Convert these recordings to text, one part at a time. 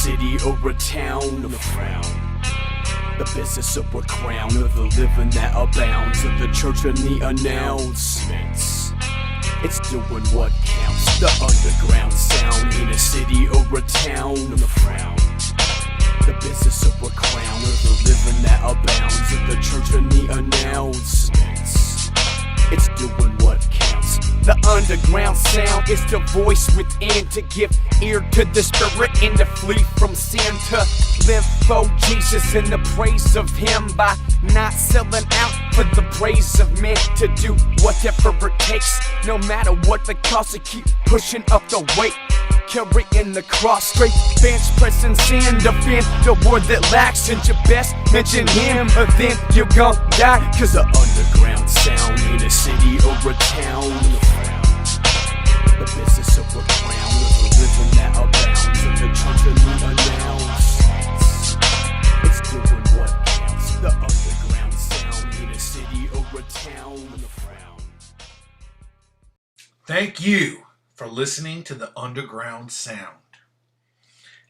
city or a town, a frown. The business of a crown, of the living that abounds, of the church and the announcements. It's doing what counts, the underground sound in a city or a town, a frown. The business of a crown, of the living that abounds, of the church and the announcements. It's doing what counts. The underground sound is the voice within, to give ear to the spirit and to flee from sin, to live for Jesus and the praise of him, by not selling out for the praise of men, to do whatever it takes, no matter what the cost, to keep pushing up the weight, carrying the cross straight, bench pressing sin, defend the word that lacks, and your best mention him, or then you're gon' die. Cause the underground sound ain't a city or a town, the business of a crown, of the living that abounds, of the church and the announcements. It's doing what counts, the underground sound in a city or a town, the frown. Thank you for listening to the Underground Sound.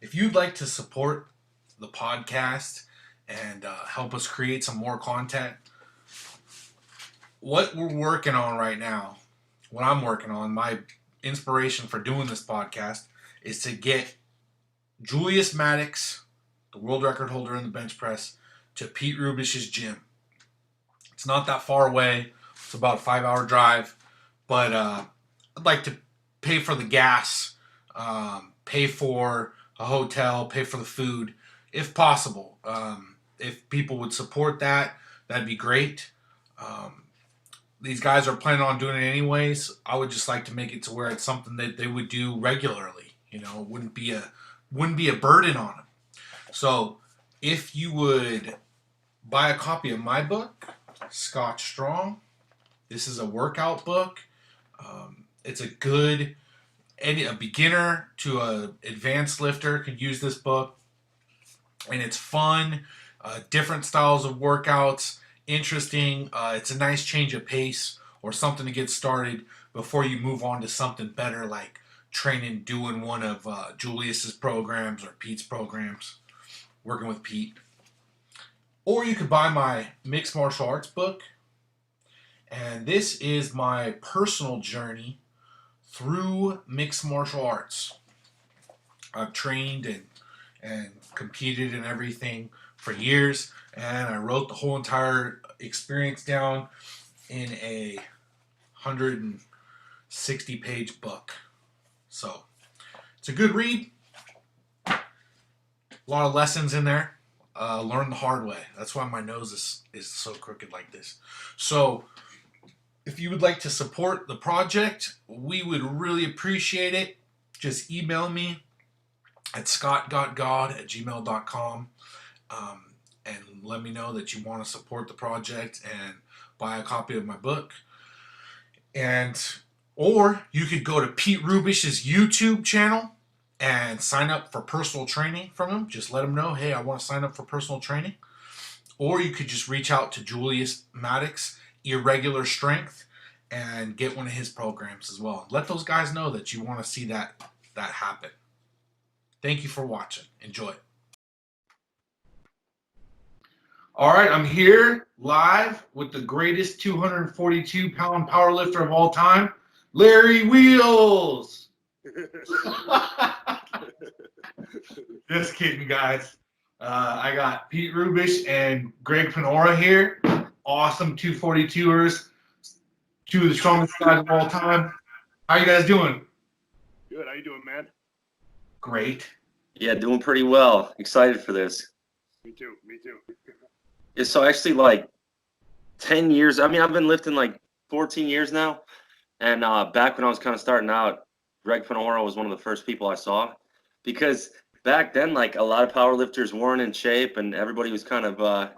If you'd like to support the podcast and help us create some more content, what we're working on right now, what I'm working on, my inspiration for doing this podcast is to get Julius Maddox, the world record holder in the bench press, to Pete Rubish's gym. It's not that far away. It's about a 5-hour drive, but I'd like to pay for the gas, pay for a hotel, pay for the food, if possible. If people would support that, that'd be great. These guys are planning on doing it anyways. I would just like to make it to where it's something that they would do regularly. You know, it wouldn't be a burden on them. So if you would buy a copy of my book, Scott Strong, this is a workout book. It's a beginner to a advanced lifter could use this book, and it's fun, different styles of workouts, interesting. It's a nice change of pace or something to get started before you move on to something better, like doing one of Julius's programs or Pete's programs, working with Pete. Or you could buy my mixed martial arts book, and this is my personal journey through mixed martial arts. I've trained and competed and everything for years, and I wrote the whole entire experience down in a 160-page book. So it's a good read. A lot of lessons in there. Learn the hard way. That's why my nose is so crooked like this. So if you would like to support the project, we would really appreciate it. Just email me at scott.god@gmail.com and let me know that you want to support the project and buy a copy of my book. Or you could go to Pete Rubish's YouTube channel and sign up for personal training from him. Just let him know, hey, I want to sign up for personal training. Or you could just reach out to Julius Maddox, Irregular Strength, and get one of his programs as well. Let those guys know that you want to see that happen. Thank you for watching. Enjoy. All right, I'm here live with the greatest 242-pound powerlifter of all time, Larry Wheels. Just kidding, guys. I got Pete Rubish and Greg Panora here. Awesome 242ers. Two of the strongest guys of all time. How you guys doing? Good. How you doing, man? Great. Yeah, doing pretty well. Excited for this. Me too. Yeah, so actually, like 10 years. I mean, I've been lifting like 14 years now. And back when I was kind of starting out, Greg Panora was one of the first people I saw. Because back then, like, a lot of powerlifters weren't in shape and everybody was kind of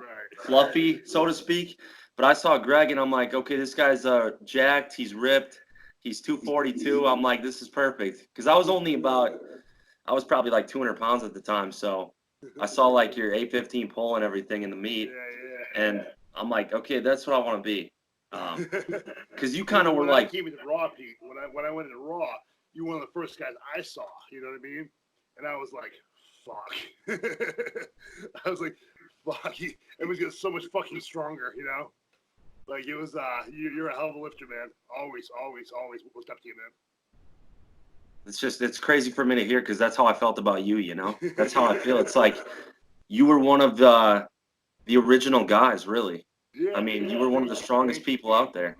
fluffy, so to speak. But I saw Greg and I'm like, okay, this guy's jacked. He's ripped. He's 242. I'm like, this is perfect. Because I was probably like 200 pounds at the time. So I saw like your 815 pull and everything in the meet. And I'm like, okay, that's what I want to be. Because you kind of were like. I came into Raw, Pete. When I went into Raw, you were one of the first guys I saw. You know what I mean? and I was like, fuck. I was like, fuck. It was just so much fucking stronger, you know? Like, it was, you're a hell of a lifter, man. Always looked up to you, man. It's crazy for me to hear because that's how I felt about you, you know? That's how I feel. It's like you were one of the original guys, really. Yeah, I mean, you were one of the strongest people out there.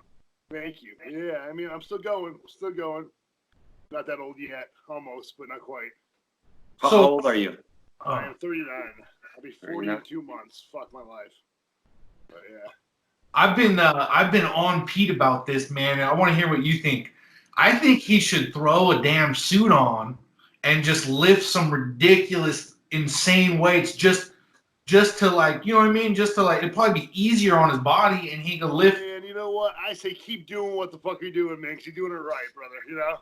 Thank you. Yeah, I mean, I'm still going. Not that old yet, almost, but not quite. How old are you? I am 39. I'll be 40 in 2 months. Fuck my life. But yeah. I've been on Pete about this, man, and I want to hear what you think. I think he should throw a damn suit on and just lift some ridiculous, insane weights just to, like, you know what I mean? Just to, like, it'd probably be easier on his body and he could lift. And you know what? I say keep doing what the fuck you're doing, man, because you're doing it right, brother, you know?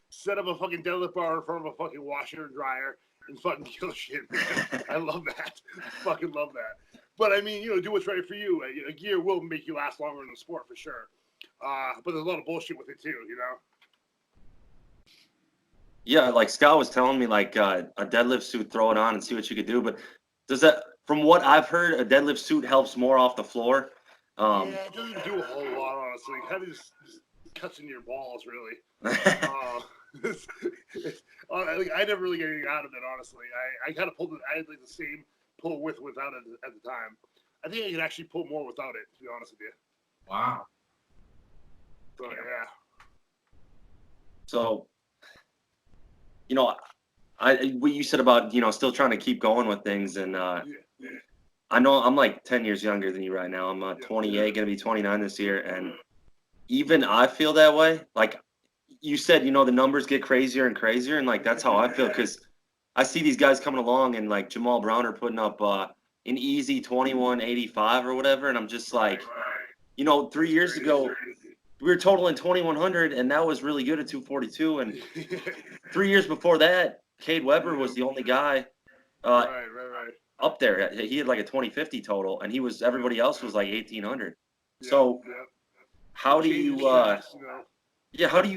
Set up a fucking deadlift bar in front of a fucking washer and dryer and fucking kill shit, man. I love that. Fucking love that. But, I mean, you know, do what's right for you. A gear will make you last longer in the sport, for sure. But there's a lot of bullshit with it, too, you know? Yeah, like Scott was telling me, like a deadlift suit, throw it on and see what you could do. But does that, from what I've heard, a deadlift suit helps more off the floor. Yeah, it doesn't do a whole lot, honestly. It kind of just cuts into your balls, really. Like, I never really get anything out of it, honestly. I kind of pulled it. I had like the same pull with without it at the time. I think I could actually pull more without it, to be honest with you. Wow. So, yeah. So, you know, what you said about, you know, still trying to keep going with things, and Yeah. I know I'm like 10 years younger than you right now. I'm 28, gonna be 29 this year, and even I feel that way. Like you said, you know, the numbers get crazier and crazier, and like that's how I feel, because I see these guys coming along and like Jamal Brown are putting up an easy 2185 or whatever, and I'm just like, you know, 3 years ago we were totaling 2100, and that was really good at 242, and 3 years before that, Cade Weber was the only guy Right. up there. He had like a 2050 total, and everybody else was like 1800. Yeah, So yeah. how do you Fast, you know? yeah, how do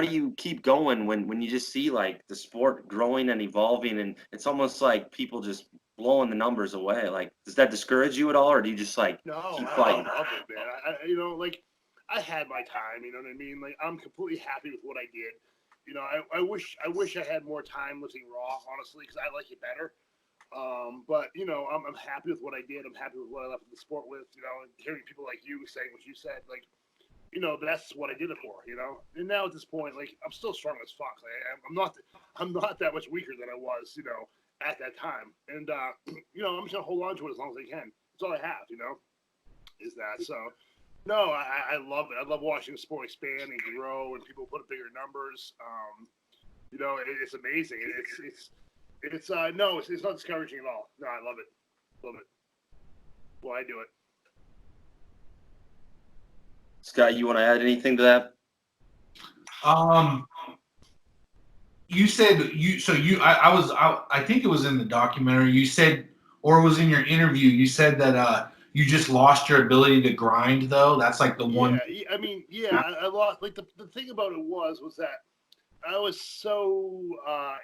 you keep going when you just see like the sport growing and evolving, and it's almost like people just blowing the numbers away? Like, does that discourage you at all, or do you just like keep I fighting? love it, man. You know, like, I had my time, you know what I mean? Like, I'm completely happy with what I did. You know, I wish I had more time lifting raw, honestly, because I like it better. But, you know, I'm happy with what I did. I'm happy with what I left the sport with, you know, and hearing people like you saying what you said, like, you know, that's what I did it for, you know? And now at this point, like, I'm still strong as fuck. Like, I'm not that much weaker than I was, you know, at that time. And, you know, I'm just going to hold on to it as long as I can. That's all I have, you know, is that. So, no, I love it. I love watching the sport expand and grow and people put up bigger numbers. You know, it's amazing. It's not discouraging at all. No, I love it. Love it. Well, I do it. Scott, you want to add anything to that? You said I think it was in the documentary. You said, or it was in your interview, you said that you just lost your ability to grind, though. That's like the one. Yeah, I mean, yeah, I lost. Like the thing about it was that I was so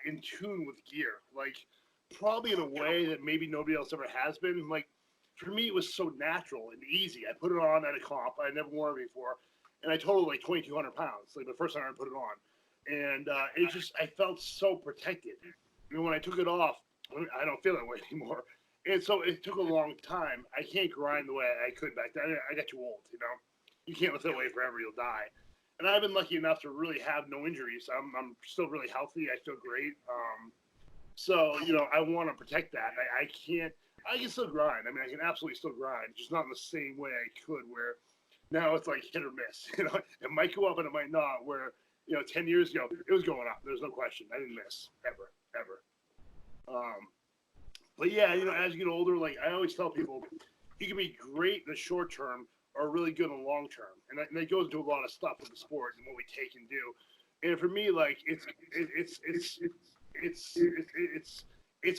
in tune with gear, like probably in a way that maybe nobody else ever has been. Like for me, it was so natural and easy. I put it on at a comp. I never worn it before, and I totaled like 2,200 pounds. Like the first time I put it on, and I felt so protected. You know, when I took it off, I don't feel that way anymore. And so it took a long time. I can't grind the way I could back then. I got too old, you know. You can't lift that way forever, you'll die. And I've been lucky enough to really have no injuries. I'm still really healthy. I feel great. So, you know, I want to protect that. I can still grind. I mean, I can absolutely still grind, just not in the same way I could, where now it's like hit or miss. You know, it might go up and it might not, where, you know, 10 years ago, it was going up. There's no question. I didn't miss, ever. But yeah, you know, as you get older, like I always tell people, you can be great in the short term or really good in the long term, and that goes into a lot of stuff with the sport and what we take and do. And for me, like it's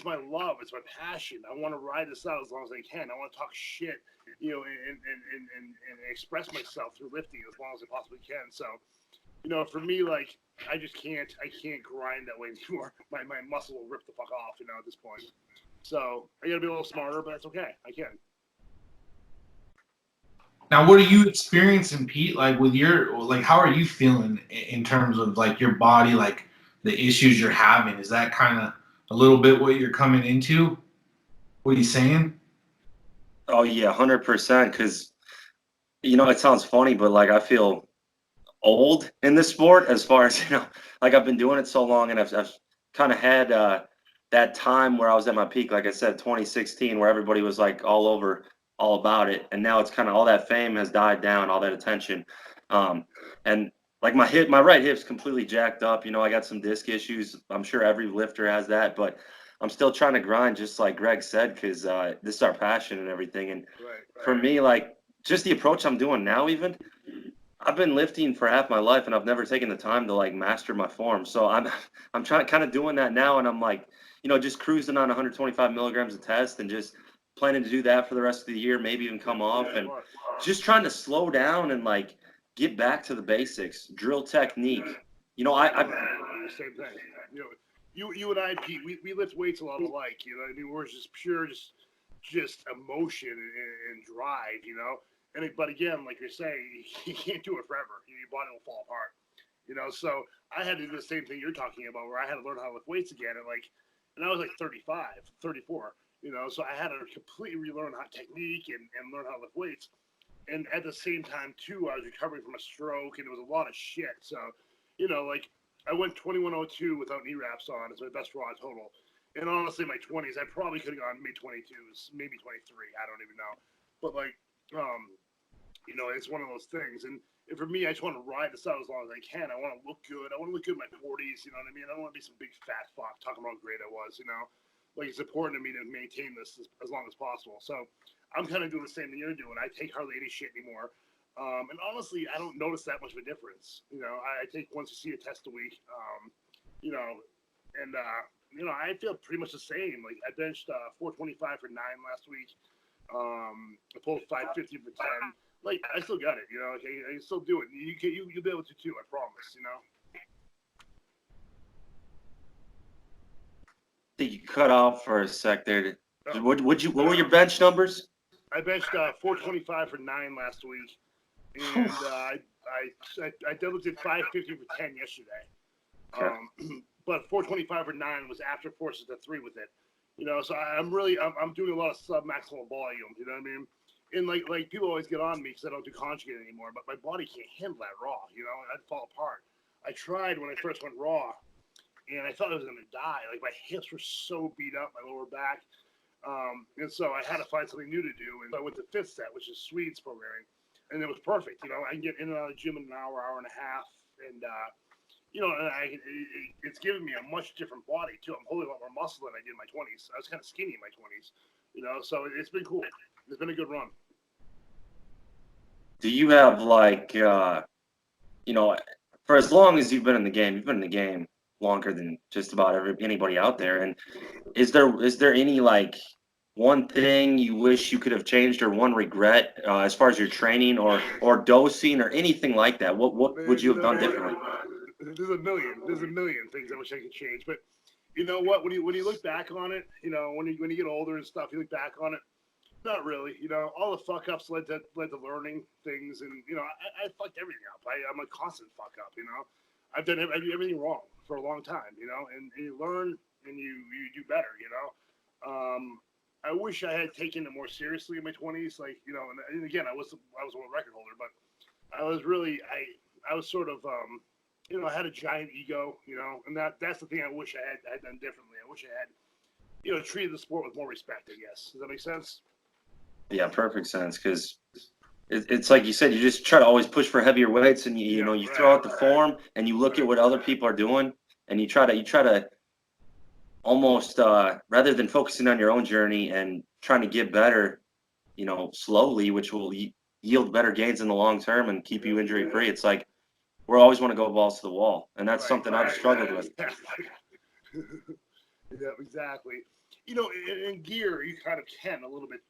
my love, it's my passion. I want to ride this out as long as I can. I want to talk shit, you know, and express myself through lifting as long as I possibly can. So, You know, for me, like, I can't grind that way anymore. My muscle will rip the fuck off, you know, at this point. So I got to be a little smarter, but that's okay. I can. Now, what are you experiencing, Pete? Like with like, how are you feeling in terms of like your body, like the issues you're having? Is that kind of a little bit what you're coming into? What are you saying? Oh yeah, 100%. Because it sounds funny, but like I feel old in this sport as far as like I've been doing it so long, and I've kind of had that time where I was at my peak, like I said, 2016, where everybody was like all about it, and now it's kind of all that fame has died down, all that attention, and like my right hip's completely jacked up. I got some disc issues. I'm sure every lifter has that, but I'm still trying to grind, just like Greg said, because this is our passion and everything. And for me, like just the approach I'm doing now, even I've been lifting for half my life, and I've never taken the time to like master my form. So I'm trying kind of doing that now, and I'm like, just cruising on 125 milligrams a test, and just planning to do that for the rest of the year, maybe even come off, and just trying to slow down and like get back to the basics, drill technique. I Same thing. You and I, Pete, we lift weights a lot alike. You know, what I mean, we're just pure, just emotion and drive. You know, but again, like you're saying, you can't do it forever. Your body will fall apart. So I had to do the same thing you're talking about, where I had to learn how to lift weights again, and I was like 35, 34. So I had to completely relearn how technique and learn how to lift weights. And at the same time, too, I was recovering from a stroke, and it was a lot of shit. So, like I went 2102 without knee wraps on. It's my best raw total. And honestly, my 20s, I probably could have gone mid 22s, maybe 23. I don't even know. But like, it's one of those things. And for me, I just want to ride this out as long as I can. I want to look good. I want to look good in my 40s. You know what I mean? I don't want to be some big fat fuck talking about how great I was. Like it's important to me to maintain this as long as possible. So I'm kind of doing the same thing you're doing. I take hardly any shit anymore. And honestly, I don't notice that much of a difference. I take once you see a test a week, and I feel pretty much the same. Like I benched 425 for 9 last week. I pulled 550 for 10. Like I still got it. Like, I still do it. You'll be able to too. I promise. I think you cut off for a sec there. What were your bench numbers? I benched 425 for 9 last week. And I deadlifted 550 for 10 yesterday. Okay. But 425 for 9 was after forces to 3 with it. So I'm doing a lot of sub-maximal volume. You know what I mean? And like people always get on me because I don't do conjugate anymore, but my body can't handle that raw. I'd fall apart. I tried when I first went raw, and I thought I was gonna die. Like my hips were so beat up, my lower back, and so I had to find something new to do. And so I went to Fifth Set, which is Swedes programming, and it was perfect. I can get in and out of the gym in an hour, hour and a half, and it's given me a much different body too. I'm holding a lot more muscle than I did in my 20s. I was kind of skinny in my 20s, so it's been cool. It's been a good run. Do you have like for as long as you've been in the game longer than just about anybody out there, and is there any like one thing you wish you could have changed or one regret as far as your training or dosing or anything like that? What would you have done differently? There's a million things I wish I could change, but you know what? When you look back on it, when you get older and stuff, you look back on it. Not really. All the fuck ups led to learning things, and I fucked everything up. I'm a constant fuck up. I've done everything wrong for a long time. And you learn and you do better. I wish I had taken it more seriously in my 20s. Like and again, I was a world record holder, but I was really I was sort of I had a giant ego. And that's the thing I wish I had done differently. I wish I had treated the sport with more respect. I guess. Does that make sense? Yeah, perfect sense. Because it's like you said, you just try to always push for heavier weights, and you throw out the form, and you look at what other people are doing, and you try to almost rather than focusing on your own journey and trying to get better, slowly, which will yield better gains in the long term and keep you injury free. It's like we always want to go balls to the wall, and that's something I've struggled with. Yeah, exactly. In gear, you kind of can a little bit.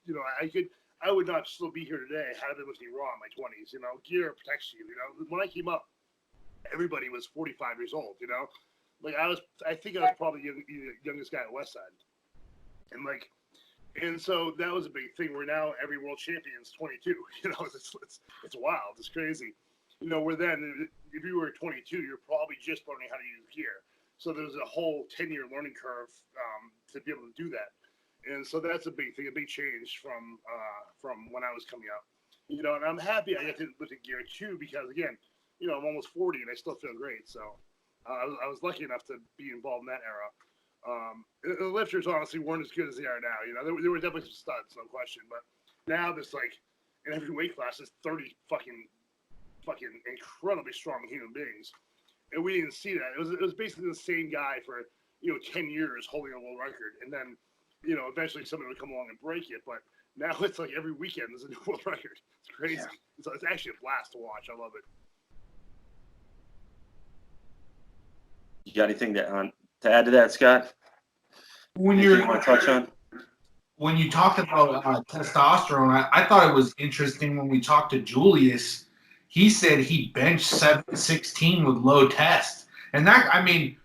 I would not still be here today had I been lifting raw in my 20s. Gear protects you. When I came up, everybody was 45 years old, you know? Like I think I was probably the youngest guy at Westside. And like, and so that was a big thing where now every world champion is 22, you know, it's wild. It's crazy. You know, where then if you were 22, you're probably just learning how to use gear. So there's a whole 10-year learning curve to be able to do that. And so that's a big thing, a big change from when I was coming up. You know, and I'm happy I got to look at gear too, because again, you know, I'm almost 40 and I still feel great. So I was lucky enough to be involved in that era. The lifters honestly weren't as good as they are now. You know, there were definitely some studs, no question. But now there's like in every weight class, there's 30 fucking incredibly strong human beings, and we didn't see that. It was basically the same guy for 10 years holding a world record, and then eventually somebody would come along and break it. But now it's like every weekend there's a new world record. It's crazy. Yeah. It's actually a blast to watch. I love it. You got anything to add to that, Scott? When you want to touch on? When you talked about testosterone, I thought it was interesting when we talked to Julius. He said he benched 716 with low test, and that, I mean,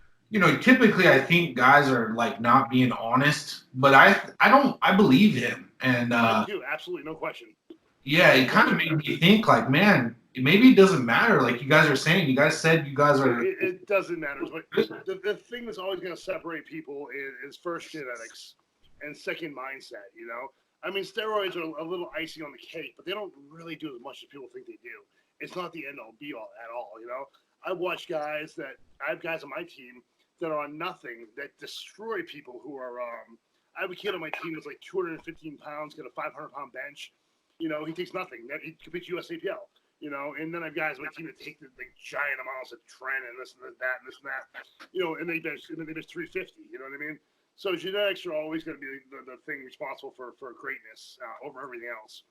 typically I think guys are like not being honest, but I believe him, and I do, absolutely, no question. Yeah, it kind of made me think like, man, maybe it doesn't matter. Like you guys are saying, you guys said you guys are. It doesn't matter, but the thing that's always going to separate people is first genetics and second mindset. I mean, steroids are a little icing on the cake, but they don't really do as much as people think they do. It's not the end all be all at all. I watch guys I have guys on my team that are on nothing that destroy people who are. I have a kid on my team that's like 215 pounds, got a 500-pound bench. He takes nothing. He competes USAPL. And then I've guys on my team that take the giant amounts of tren and this and that and this and that. And they bench 350. You know what I mean? So genetics are always going to be the thing responsible for greatness over everything else.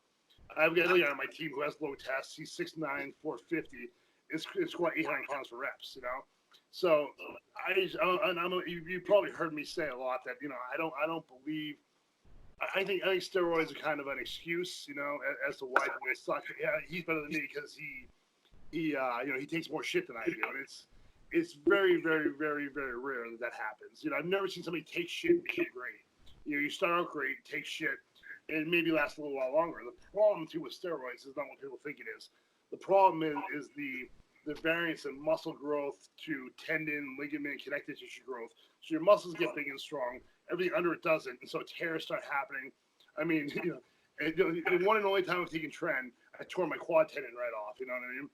I've got a guy on my team who has low tests. He's 6'9", 450. It's squat 800 pounds for reps. So you probably heard me say a lot that I don't believe. I think steroids are kind of an excuse, as to why people suck. Yeah, he's better than me because he takes more shit than I do, and it's very, very, very, very rare that happens. I've never seen somebody take shit and become great. You start out great, take shit, and maybe last a little while longer. The problem too with steroids is not what people think it is. The problem is the variance in muscle growth to tendon, ligament, connective tissue growth. So your muscles get big and strong. Everything under it doesn't, and so tears start happening. I mean, the one and only time I've taken tren, I tore my quad tendon right off. You know what I mean?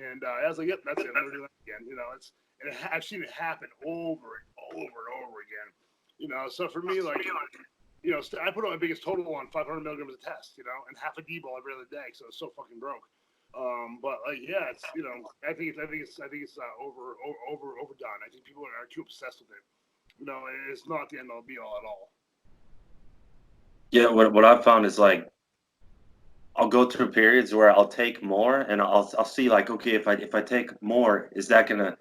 And I was like, "Yep, that's it. I'm never doing that again." I've seen it happen over and over and over again. So for me, like, I put on my biggest total on 500 milligrams of test, and half a D-ball every other day, so it's so fucking broke. But like, yeah, it's I think it's overdone. I think people are too obsessed with it. It's not the end all be all at all. Yeah, what I've found is like I'll go through periods where I'll take more, and I'll see like, okay, if I take more, is that gonna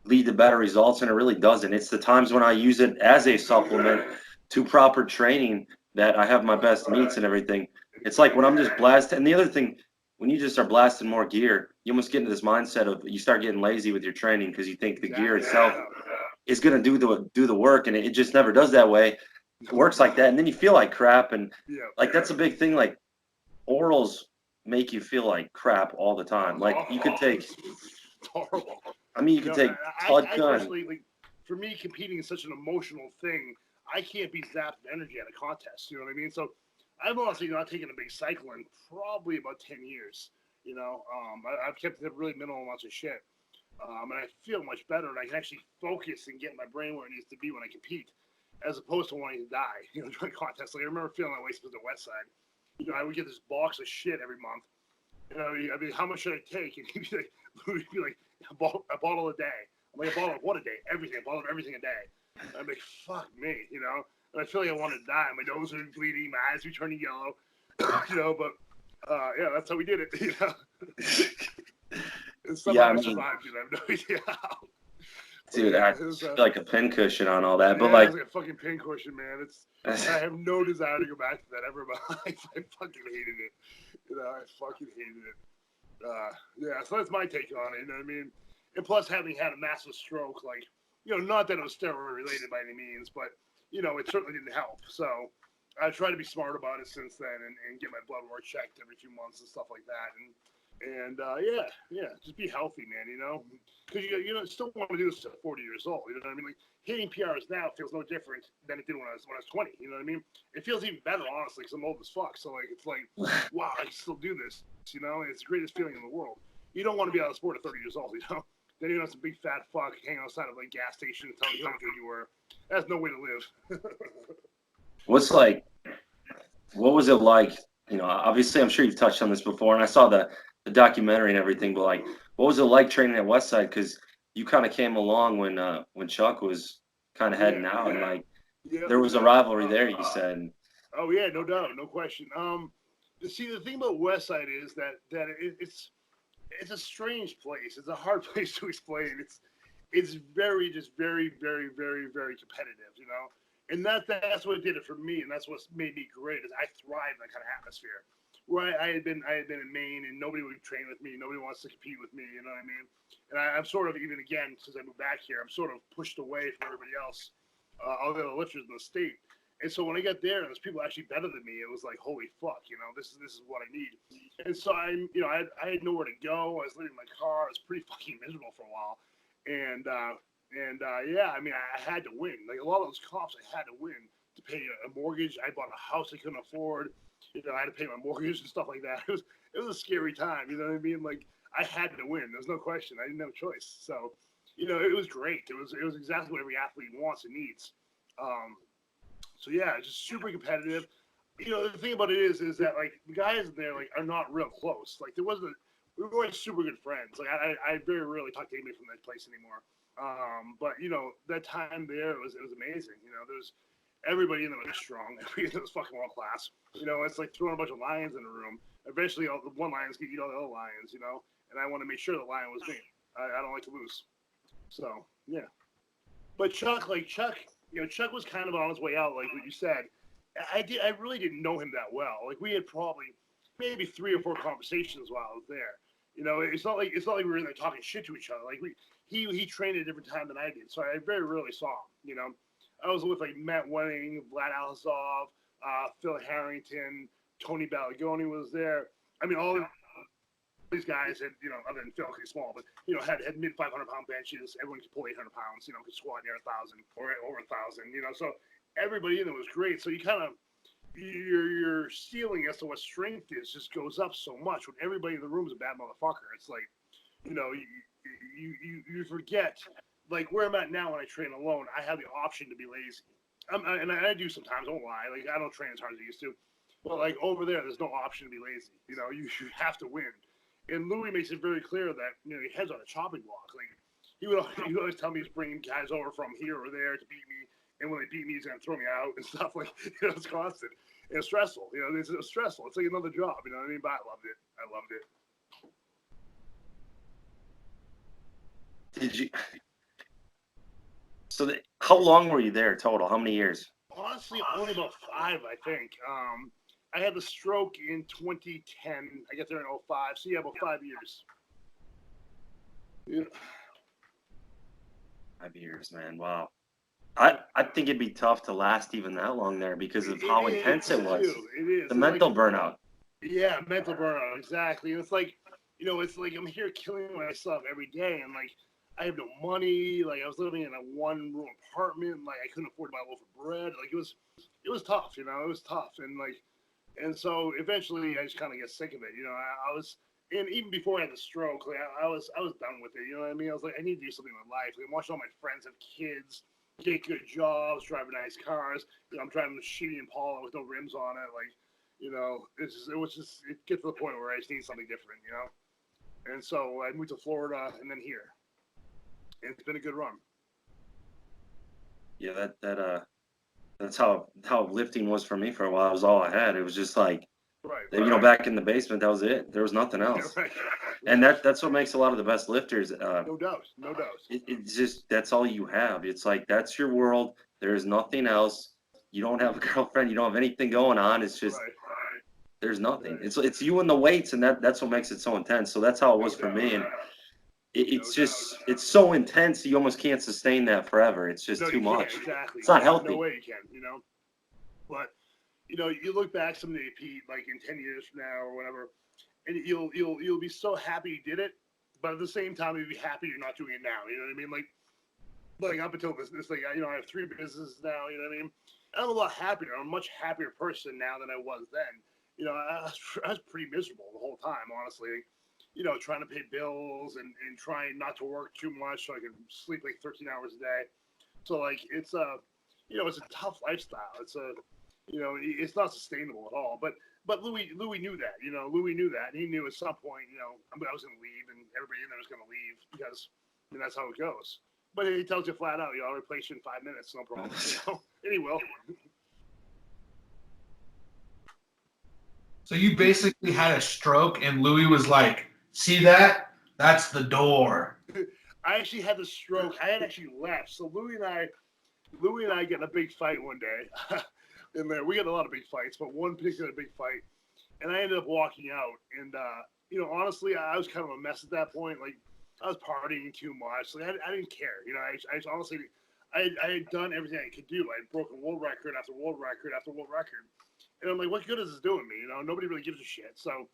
lead to better results? And it really doesn't. It's the times when I use it as a supplement to proper training that I have my best meets and everything. It's like when I'm just blasted. And the other thing, when you just are blasting more gear, you almost get into this mindset of you start getting lazy with your training because you think the gear itself is going to do the work, and it just never does that way. It works like that, and then you feel like crap, and like that's a big thing. Like orals make you feel like crap all the time. Like you could take. It's horrible. I mean, you could take. I personally, like, for me, competing is such an emotional thing. I can't be zapped of energy at a contest. You know what I mean? So I've honestly not taken a big cycle in probably about 10 years. I've kept it really minimal amounts of shit. And I feel much better, and I can actually focus and get my brain where it needs to be when I compete, as opposed to wanting to die, during contests. Like, I remember feeling that way with the Westside. I would get this box of shit every month. I mean, how much should I take? And he'd be like, a bottle a day. I'm like, a bottle of what a day? Everything, a bottle of everything a day. And I'm like, fuck me, And I feel like I want to die. My nose was bleeding, my eyes were turning yellow, But yeah, that's how we did it, Yeah, I mean, survived, I have no idea how. Dude, I feel like a pincushion on all that, but it's like a fucking pincushion, man. I have no desire to go back to that ever in my life. I fucking hated it. I fucking hated it. Yeah, so that's my take on it. You know what I mean? And plus, having had a massive stroke, like, not that it was steroid related by any means, but, it certainly didn't help. So I try to be smart about it since then and get my blood work checked every few months and stuff like that. And just be healthy, man, because you still want to do this at 40 years old. You know what I mean? Like, hitting PRs now feels no different than it did when I was 20. You know what I mean? It feels even better, honestly, because I'm old as fuck. So, like, it's like, wow, I can still do this. It's the greatest feeling in the world. You don't want to be out of sport at 30 years old, Then you're not some big fat fuck hanging outside of, like, gas station and telling you how good you were. That's no way to live. What was it like? Obviously, I'm sure you've touched on this before, and I saw the documentary and everything, but, like, what was it like training at Westside? Because you kind of came along when Chuck was kind of heading out, and, like, there was a rivalry there, you said. Oh, yeah, no doubt, no question. See, the thing about Westside is that it's a strange place. It's a hard place to explain. It's very, very, very, very, very competitive, And that's what did it for me, and that's what made me great. Is I thrive in that kind of atmosphere. Where I had been in Maine, and nobody would train with me. Nobody wants to compete with me. You know what I mean? And I'm sort of, even again, since I moved back here, I'm sort of pushed away from everybody else, all the other lifters in the state. And so when I got there, and there's people actually better than me, it was like, holy fuck, this is what I need. And so I had nowhere to go. I was living in my car. I was pretty fucking miserable for a while, and yeah, I mean, I had to win. Like, a lot of those comps, I had to win to pay a mortgage. I bought a house I couldn't afford. I had to pay my mortgage and stuff like that. It was a scary time. You know what I mean? Like, I had to win. There's no question. I didn't have a choice. So, it was great. It was exactly what every athlete wants and needs. So yeah, just super competitive. The thing about it is that, like, the guys there, like, are not real close. Like, we weren't super good friends. Like, I very rarely talk to anybody from that place anymore. But that time there, it was amazing. There's everybody in there was strong. Everybody in there was fucking world class. It's like throwing a bunch of lions in a room. Eventually, all the one lion's gonna eat all the other lions. And I want to make sure the lion was me. I don't like to lose. So yeah. But Chuck was kind of on his way out, like what you said. I really didn't know him that well. Like, we had probably maybe 3 or 4 conversations while I was there. It's not like we were in there talking shit to each other. Like, he trained at a different time than I did, so I very rarely saw him. I was with, like, Matt Wenning, Vlad Alizov, Phil Harrington, Tony Balagioni was there. I mean, all these guys had, other than Phil, he's small, but, had mid 500-pound benches. Everyone could pull 800 pounds, could squat near 1,000 or over 1,000, So everybody in there was great. So you kind of, your ceiling as to what strength is just goes up so much when everybody in the room is a bad motherfucker. It's like, you forget, like, where I'm at now when I train alone, I have the option to be lazy. And I do sometimes, don't lie. Like, I don't train as hard as I used to. But, like, over there's no option to be lazy. You have to win. And Louie makes it very clear that, your head's on a chopping block. Like, he would always tell me he's bringing guys over from here or there to beat me. And when they beat me, he's going to throw me out and stuff. Like, it's constant. And it's stressful. It's stressful. It's like another job. You know what I mean? But I loved it. I loved it. Did you? So, how long were you there total? How many years? Honestly, only about 5, I think. I had the stroke in 2010. I got there in 2005. So, yeah, about 5 years. Yeah. 5 years, man. Wow. I think it'd be tough to last even that long there because of how intense it was. It is. The mental burnout. Yeah, mental burnout, exactly. And it's like, it's like I'm here killing myself every day, and, like, I have no money. Like, I was living in a 1-room apartment. Like, I couldn't afford to buy a loaf of bread. Like, it was tough. It was tough, and so eventually I just kind of get sick of it. I was. And even before I had the stroke, like, I was done with it. You know what I mean? I was like, I need to do something with my life. Like, I'm watching all my friends have kids, get good jobs, driving nice cars. I'm driving a shitty Impala with no rims on it. Like, it gets to the point where I just need something different, And so I moved to Florida and then here. And it's been a good run. Yeah, that's how lifting was for me for a while. It was all I had. It was just like, right. Back in the basement, that was it. There was nothing else. Yeah, right. And that's what makes a lot of the best lifters. No doubt. It's just, that's all you have. It's like, that's your world. There's nothing else. You don't have a girlfriend. You don't have anything going on. It's just, there's nothing. It's you and the weights, and that's what makes it so intense. So that's how it was for me. And it's so intense. You almost can't sustain that forever. It's just too much. Exactly. It's not healthy. No way you can, But you look back someday, Pete, like in 10 years from now or whatever, and you'll be so happy you did it, but at the same time you'll be happy you're not doing it now. You know what I mean? Like up until this like I have 3 businesses now. You know what I mean? I'm a lot happier. I'm a much happier person now than I was then. I was pretty miserable the whole time, honestly. Trying to pay bills and trying not to work too much so I could sleep like 13 hours a day. So like it's a tough lifestyle. It's not sustainable at all. But Louie knew that. Louie knew that, and he knew at some point, I was going to leave, and everybody in there was going to leave because that's how it goes. But he tells you flat out, I'll replace you in 5 minutes, no problem. And he will. So you basically had a stroke, and Louie was like, "See that? That's the door." I actually had the stroke. I had actually left. So Louie and I get in a big fight one day. In there, we got a lot of big fights, but one particular big fight, and I ended up walking out. And honestly, I was kind of a mess at that point. Like I was partying too much. Like I didn't care. I honestly, I had done everything I could do. I had broken world record after world record after world record. And I'm like, what good is this doing me? Nobody really gives a shit. So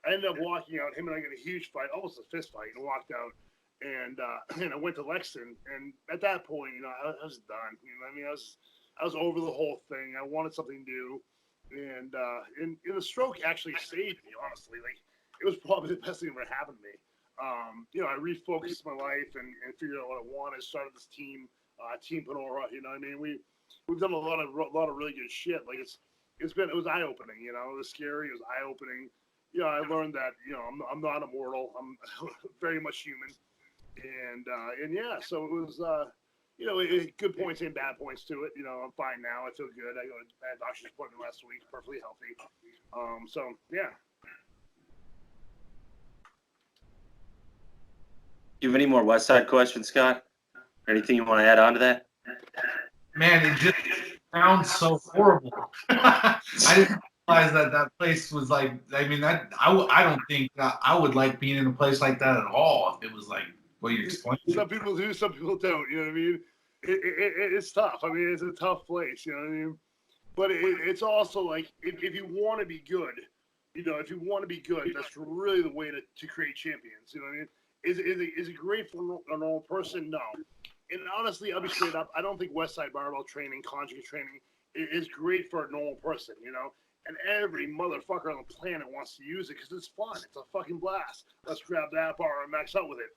I ended up walking out. Him and I got a huge fight, almost a fist fight, and walked out. And I went to Lexington. And at that point, I was done. I was over the whole thing. I wanted something new. And the stroke actually saved me, honestly. Like it was probably the best thing that ever happened to me. I refocused my life and figured out what I wanted. Started this team, Team Panora. We've done a lot of really good shit. Like it was eye opening. It was scary. It was eye opening. I learned that I'm not immortal. I'm very much human. And yeah, so it was good points and bad points to it. I'm fine now. I feel good. I had a doctor's appointment last week, perfectly healthy. So yeah. Do you have any more Westside questions, Scott? Anything you want to add on to that? Man, it just sounds so horrible. I didn't realize that place was like. I mean, I don't think that I would like being in a place like that at all. If it was like what you explained. Some people do, some people don't. You know what I mean? It's tough. I mean, it's a tough place. You know what I mean? But it's also like if you want to be good, if you want to be good, that's really the way to create champions. You know what I mean? Is it great for a normal person? No. And honestly, I'll be straight up. I don't think Westside Barbell training, conjugate training, is great for a normal person. And every motherfucker on the planet wants to use it because it's fun. It's a fucking blast. Let's grab that bar and max out with it.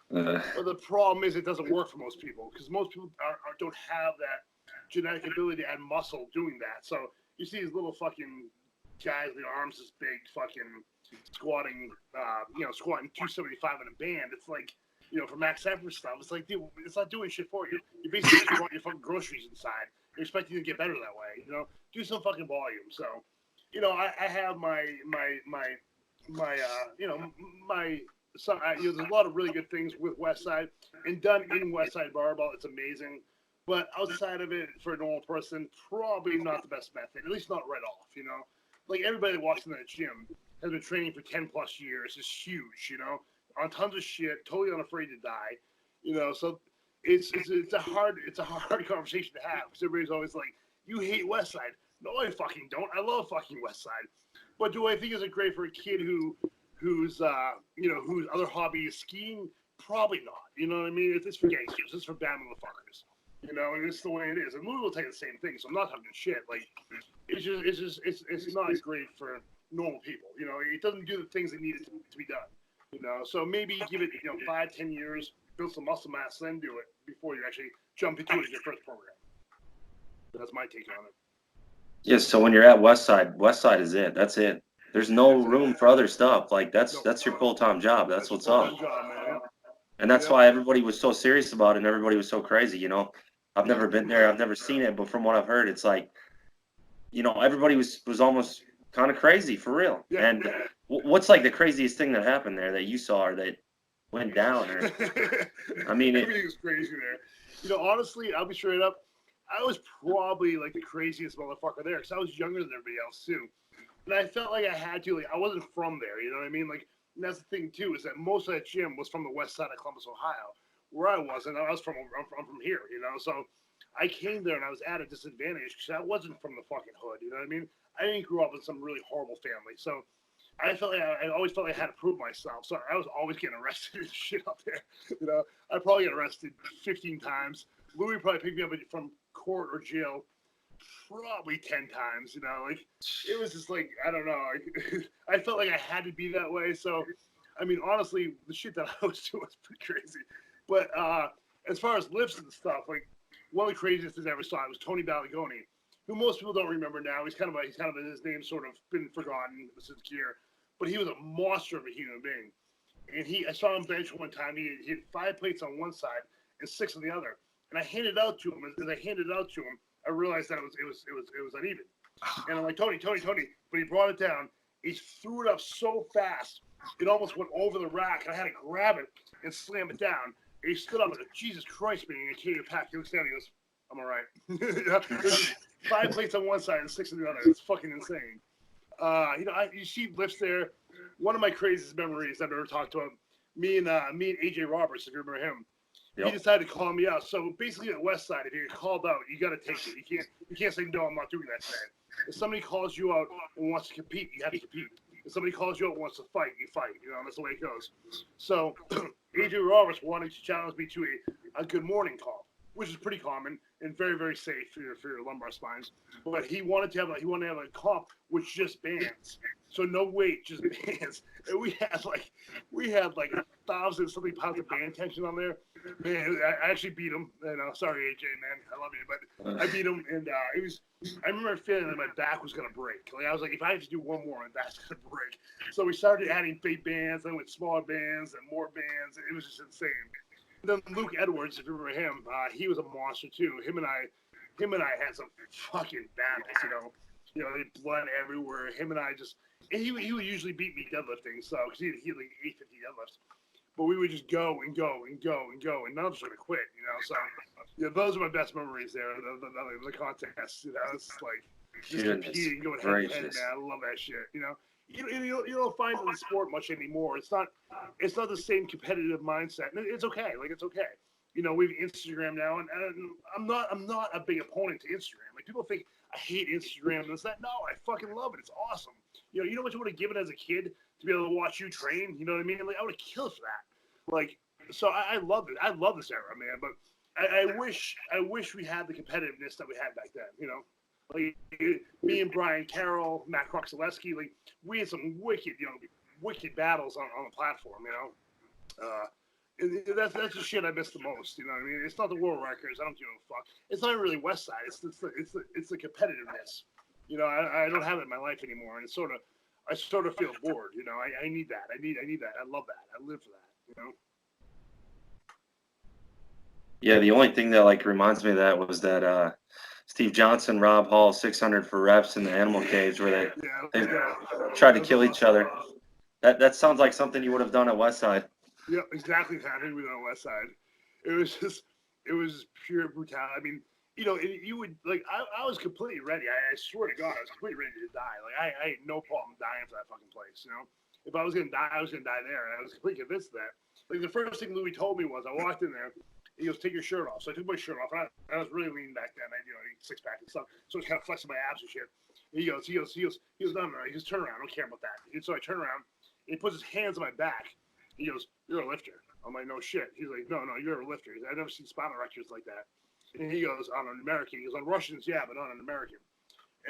But the problem is it doesn't work for most people because most people don't have that genetic ability to add muscle doing that. So you see these little fucking guys with their arms this big, fucking squatting 275 in a band. It's like, for max effort stuff, it's like, dude, it's not doing shit for you. You're basically squatting your fucking groceries inside. You're expecting to get better that way. Do some fucking volume. So, I have there's a lot of really good things with Westside and done in Westside Barbell. It's amazing. But outside of it, for a normal person, probably not the best method, at least not right off, Like everybody that walks in that gym has been training for 10 plus years. It's huge, on tons of shit, totally unafraid to die, So it's a hard conversation to have because everybody's always like, you hate Westside. No, I fucking don't. I love fucking Westside. But do I think is it great for a kid whose other hobby is skiing? Probably not. You know what I mean? It's for gangsters. It's for bad motherfuckers. And it's the way it is. And Louie will take the same thing. So I'm not talking shit. Like it's not great for normal people. It doesn't do the things that need it to be done. So maybe give it 5-10 years, build some muscle mass, then do it before you actually jump into it as your first program. That's my take on it. Yes, so when you're at Westside is it. That's it. There's no room for other stuff. Like that's your full-time job. That's what's up. And that's why everybody was so serious about it and everybody was so crazy, I've never been there, I've never seen it, but from what I've heard, it's like, everybody was almost kind of crazy for real. Yeah. And what's like the craziest thing that happened there that you saw or that went down? Or I mean, everything was crazy there. Honestly, I'll be straight up. I was probably like the craziest motherfucker there because I was younger than everybody else too. And I felt like I had to, like, I wasn't from there, you know what I mean? Like, And that's the thing too, is that most of that gym was from the west side of Columbus, Ohio, where I was, and I'm from here, you know. So I came there and I was at a disadvantage because I wasn't from the fucking hood, you know what I mean? I didn't grow up in some really horrible family, so I always felt like I had to prove myself. So I was always getting arrested and shit up there, you know. I probably got arrested 15 times. Louie probably picked me up from court or jail probably 10 times, you know. Like, it was just like, I don't know. I felt like I had to be that way. So, I mean, honestly, the shit that I was doing was pretty crazy. But as far as lifts and stuff, like, one of the craziest things I ever saw was Tony Ballagoni, who most people don't remember now. He's kind of his name's sort of been forgotten since gear, but he was a monster of a human being. And I saw him bench one time. He had 5 plates on one side and 6 on the other. And I handed it out to him. As I handed it out to him, I realized that it was uneven. And I'm like, Tony. But he brought it down. He threw it up so fast, it almost went over the rack. And I had to grab it and slam it down. And he stood up and said, Jesus Christ, man. And he came back. He looks down and he goes, I'm all right. 5 plates on one side and 6 on the other. It's fucking insane. You know, you see lifts there. One of my craziest memories I've ever talked to him, me and AJ Roberts, if you remember him. Yep. He decided to call me out. So basically, at Westside, if you get called out, you got to take it. You can't say no. I'm not doing that today. If somebody calls you out and wants to compete, you have to compete. If somebody calls you out and wants to fight, you fight. You know, that's the way it goes. So AJ Roberts wanted to challenge me to a good morning call, which is pretty common and very, very safe for your lumbar spines. But he wanted to have a comp with just bands. So no weight, just bands. And we had like 1,000 something pounds of band tension on there. Man, I actually beat him. And sorry, AJ, man, I love you, but I beat him, and it was. I remember feeling that my back was gonna break. Like I was like, if I have to do one more, my back's gonna break. So we started adding big bands, then with smaller bands and more bands. It was just insane. And then Luke Edwards, if you remember him, he was a monster too. Him and I had some fucking battles, you know, blood everywhere. Him and I just. And he would usually beat me deadlifting, so because he had like 850 deadlifts, but we would just go and go and go and go, and none of us were gonna quit, you know. So yeah, those are my best memories there. The contests, you know, it's like just competing, going head to head, man. I love that shit, you know. You don't find it in the sport much anymore. It's not the same competitive mindset, and it's okay. Like it's okay. You know, we have Instagram now, and I'm not a big opponent to Instagram. Like people think I hate Instagram and this that. No, I fucking love it. It's awesome. You know what you would have given as a kid to be able to watch you train. You know what I mean? Like I would have killed for that. Like so, I love it. I love this era, man. But I wish we had the competitiveness that we had back then. You know, like me and Brian Carroll, Matt Kroxaleski, like we had some wicked battles on the platform. You know. And that's the shit I miss the most, you know what I mean? It's not the world records. I don't give a fuck. It's not really Westside. It's the competitiveness. You know, I don't have it in my life anymore, and I sort of feel bored. You know, I need that. I need that. I love that. I live for that. You know. Yeah, the only thing that like reminds me of that was that Steve Johnson, Rob Hall, 600 for reps in the animal cage where they tried to kill each other. That sounds like something you would have done at Westside. Yeah, exactly. I think we were on the Westside. It was pure brutality. I mean, you know, you would like. I was completely ready. I swear to God, I was completely ready to die. Like I had no problem dying for that fucking place. You know, if I was gonna die, I was gonna die there. And I was completely convinced of that. Like the first thing Louie told me was, I walked in there. He goes, "Take your shirt off." So I took my shirt off. And I was really lean back then. I six pack and stuff. So I was kind of flexing my abs and shit. And he goes, no. He goes, turn around. I don't care about that. And so I turn around. And he puts his hands on my back. He goes, "You're a lifter." I'm like, "No shit." He's like, "No, you're a lifter." I've never seen spinal erectors like that. And he goes, "On an American." He goes, "On Russians, yeah, but not an American."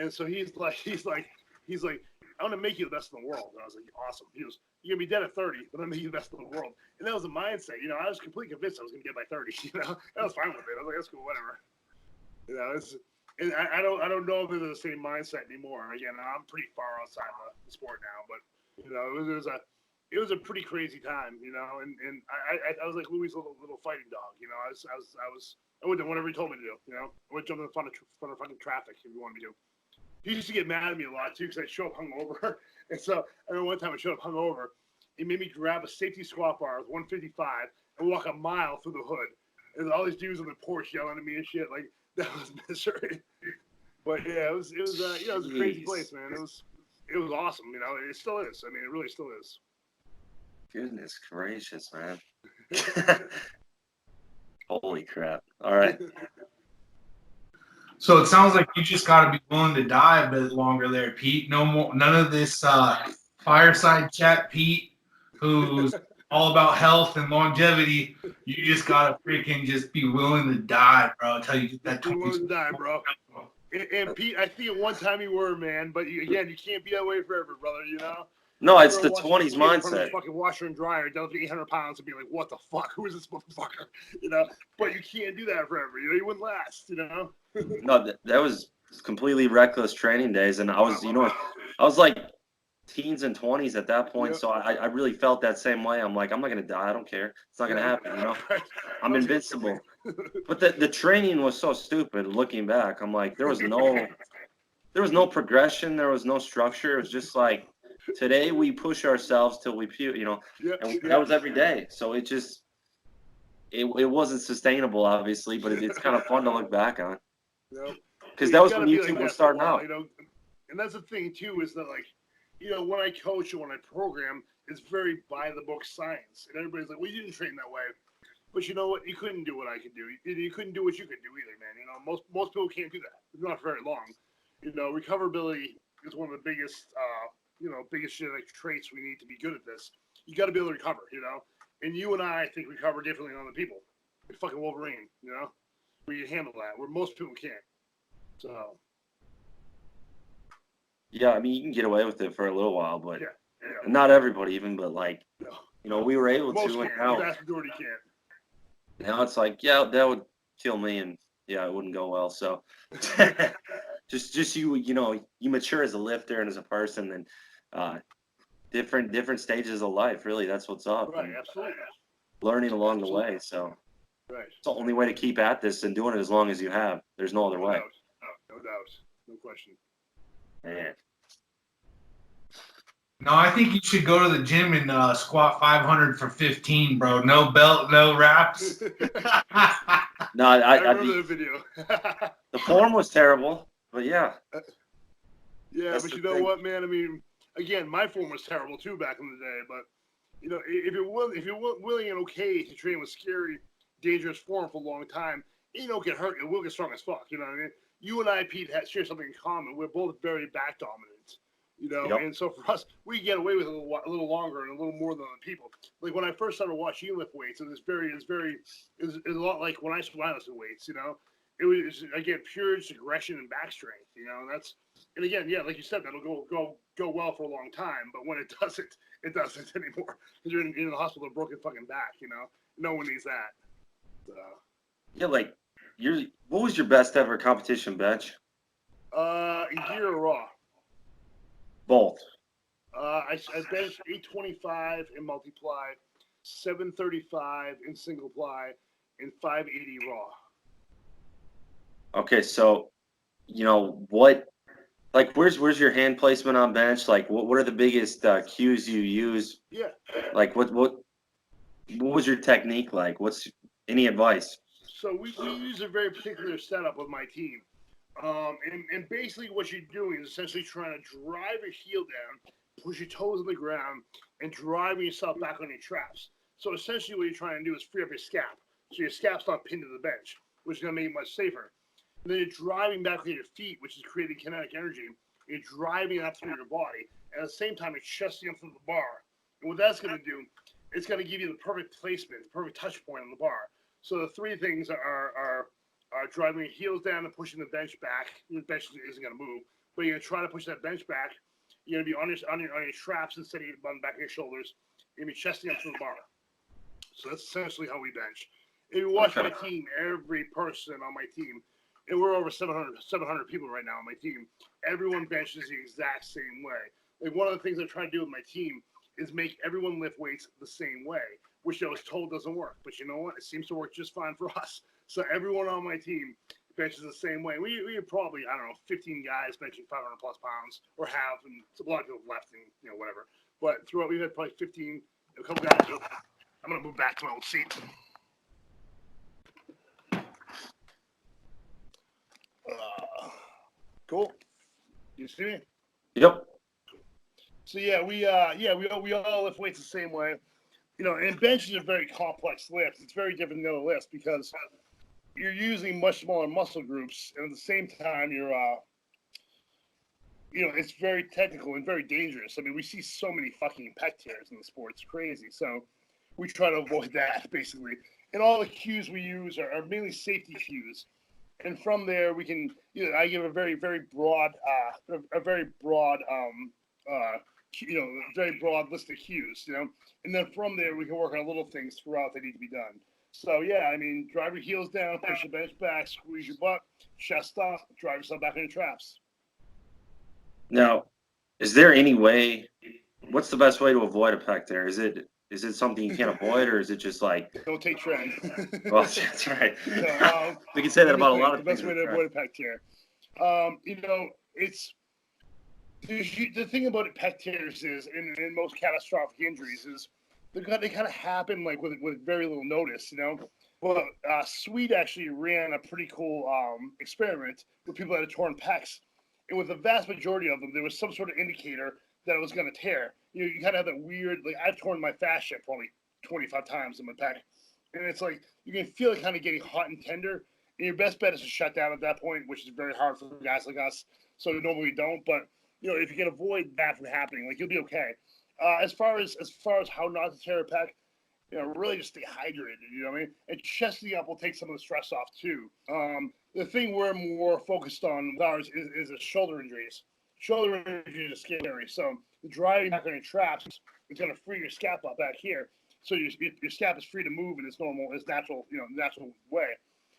And so he's like, "I want to make you the best in the world." And I was like, "Awesome." He goes, "You're gonna be dead at 30, but I'm gonna make you the best in the world." And that was the mindset. You know, I was completely convinced I was gonna get by 30. You know, I was fine with it. I was like, "That's cool, whatever." You know, and I don't know if it's the same mindset anymore. Again, I'm pretty far outside the sport now, but you know, it was a pretty crazy time, you know, and I was like Louie's little fighting dog, you know. I would do whatever he told me to do, you know. I would jump in front of fucking traffic if he wanted me to. He used to get mad at me a lot too because I'd show up hungover, and so I remember one time I showed up hungover. He made me grab a safety squat bar with 155 and walk a mile through the hood, and all these dudes on the porch yelling at me and shit. Like that was misery. But yeah, it was a crazy place, man. It was awesome, you know. It still is. I mean, it really still is. Goodness gracious, man. Holy crap. All right. So it sounds like you just got to be willing to die a bit longer there, Pete. No more, none of this fireside chat, Pete, who's all about health and longevity. You just got to freaking just be willing to die, bro. I'll tell you that. You won't die, bro. And Pete, I think at one time you were, man, but again, you can't be that way forever, brother. You know. No, it's the Watching 20s a kid in front of mindset. the fucking washer and dryer, down to 800 pounds, and be like, "What the fuck? Who is this motherfucker?" You know. But you can't do that forever. You know, you wouldn't last. You know. No, that was completely reckless training days, and I was, I was like teens and 20s at that point, Yep. so I really felt that same way. I'm like, I'm not gonna die. I don't care. It's not gonna happen. You know, I'm invincible. But the training was so stupid. Looking back, I'm like, there was no progression. There was no structure. It was just like, today we push ourselves till we puke. You know, and that was every day. So it just it wasn't sustainable, obviously, but it's kind of fun to look back on. Because that was when YouTube was starting out. You know, and that's the thing too, is that, like, you know, when I coach and when I program, it's very by the book science, and everybody's like, "Well, you didn't train that way," but you know what? You couldn't do what I could do. You couldn't do what you could do either, man. You know, most people can't do that. It's not very long. You know, recoverability is one of the biggest, biggest genetic traits we need to be good at this. You got to be able to recover. You know, and you and I think recover differently than other people. Like fucking Wolverine. You know, we can handle that where most people can't. So. Yeah, I mean, you can get away with it for a little while, but Yeah. not everybody even, but like, No. you know, we were able Most to, and can't. now, The vast majority can't. now it's like, yeah, that would kill me, and yeah, it wouldn't go well. So just you know, you mature as a lifter and as a person, and different stages of life, really, that's what's up. Right, and absolutely. learning along the way. So Right. it's the only way to keep at this and doing it as long as you have. There's no other way. No doubt. No question. Man. No, I think you should go to the gym and squat 500 for 15, bro. No belt, no wraps. No, I I'd remember be, the video. the form was terrible, but yeah. Yeah, That's but the you know thing. what, man? I mean, again, my form was terrible too back in the day. But you know, if you're willing and okay to train with scary, dangerous form for a long time, you don't get hurt. You will get strong as fuck. You know what I mean? You and I, Pete, share something in common. We're both very back dominant. You know, Yep. and so for us, we get away with it a little longer and a little more than other people. Like when I first started watching you lift weights, it was a lot like when I lifted weights. You know, it was again pure aggression and back strength. You know, and again, yeah, like you said, that'll go well for a long time. But when it doesn't anymore because you're in the hospital with a broken fucking back. You know, no one needs that. So. Yeah, like what was your best ever competition bench? Gear or raw. Both. I benched 825 in multiply, 735 in single ply, and 580 raw. Okay, so you know what? Like, where's your hand placement on bench? Like, what are the biggest cues you use? Yeah. Like, what was your technique like? What's any advice? So we use a very particular setup with my team. And basically what you're doing is essentially trying to drive your heel down, push your toes on the ground, and driving yourself back on your traps. So essentially what you're trying to do is free up your scap. So your scap's not pinned to the bench, which is going to make it much safer. And then you're driving back with your feet, which is creating kinetic energy. You're driving that through your body. And at the same time, you're chesting up through the bar. And what that's going to do, it's going to give you the perfect placement, the perfect touch point on the bar. So the three things are driving your heels down and pushing the bench back. The bench isn't going to move, but you're going to try to push that bench back. You're going to be on your traps instead of on the back of your shoulders. You're going to be chesting up to the bar. So that's essentially how we bench. If you watch my team, every person on my team, and we're over 700 people right now on my team, everyone benches the exact same way. Like one of the things I try to do with my team is make everyone lift weights the same way, which I was told doesn't work. But you know what? It seems to work just fine for us. So everyone on my team benches the same way. We have probably, 15 guys benching 500 plus pounds, or have, and a lot of people left and whatever. But throughout, we've had probably 15, a couple guys. I'm gonna move back to my old seat. Cool. You see me? Yep. So yeah, we all lift weights the same way. And bench is a very complex lift. It's very different than other lifts because you're using much smaller muscle groups, and at the same time, it's very technical and very dangerous. I mean, we see so many fucking pec tears in the sport. It's crazy. So we try to avoid that, basically. And all the cues we use are mainly safety cues. And from there, we can, I give a very, very broad, very broad list of cues, and then from there we can work on little things throughout that need to be done. So yeah, I mean, drive your heels down, push the bench back, squeeze your butt, chest up, drive yourself back into traps. Now, is there any way? What's the best way to avoid a pec tear? Is it something you can't avoid, or is it just like don't take trend? Well, that's right. We can say that about a lot of things. The best way to avoid a pec tear. It's the thing about pec tears is, in most catastrophic injuries, is they kind of happen like with very little notice, Well, Swede actually ran a pretty cool experiment with people that had torn pecs, and with the vast majority of them, there was some sort of indicator that it was going to tear. You kind of have that weird, like I've torn my fascia probably 25 times in my pec, and it's like you can feel it kind of getting hot and tender. And your best bet is to shut down at that point, which is very hard for guys like us. So normally we don't, but if you can avoid that from happening, like you'll be okay. As far as how not to tear a pec, really just stay hydrated. You know what I mean? And chesting up will take some of the stress off too. The thing we're more focused on with ours is the shoulder injuries. Shoulder injuries are scary. So the driving back on your traps is going to free your scap up back here. So your scap is free to move in its natural way.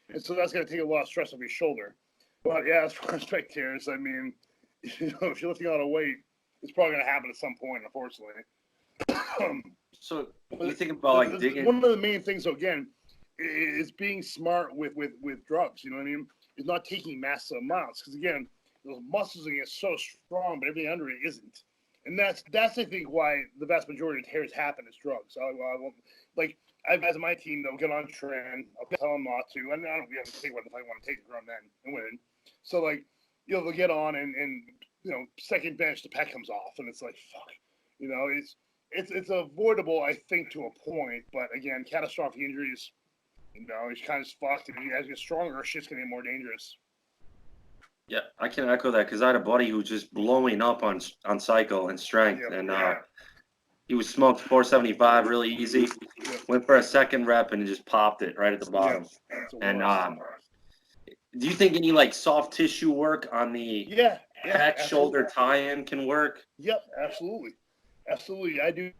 And so that's going to take a lot of stress off your shoulder. But yeah, as far as pec tears, I mean, if you're lifting a lot of weight, it's probably going to happen at some point, unfortunately. So you think about like digging. One of the main things, again, is being smart with drugs. You know what I mean? Is not taking massive amounts, because again, those muscles are so strong, but everything under it isn't. And that's I think why the vast majority of tears happen is drugs. I've guys on my team that'll get on trend. I'll tell them not to, and I don't have to take what if I want to take the drum then and win. So they'll get on and second bench the pec comes off, and it's like fuck. It's avoidable, I think, to a point, but again, catastrophic injuries, it's kind of fucked. And as you get stronger, shit's gonna get more dangerous. Yeah, I can echo that because I had a buddy who was just blowing up on cycle and strength, and he was smoked 475 really easy. Went for a second rep and just popped it right at the bottom. And do you think any like soft tissue work on the pec shoulder tie-in can work? Yep, absolutely. I do.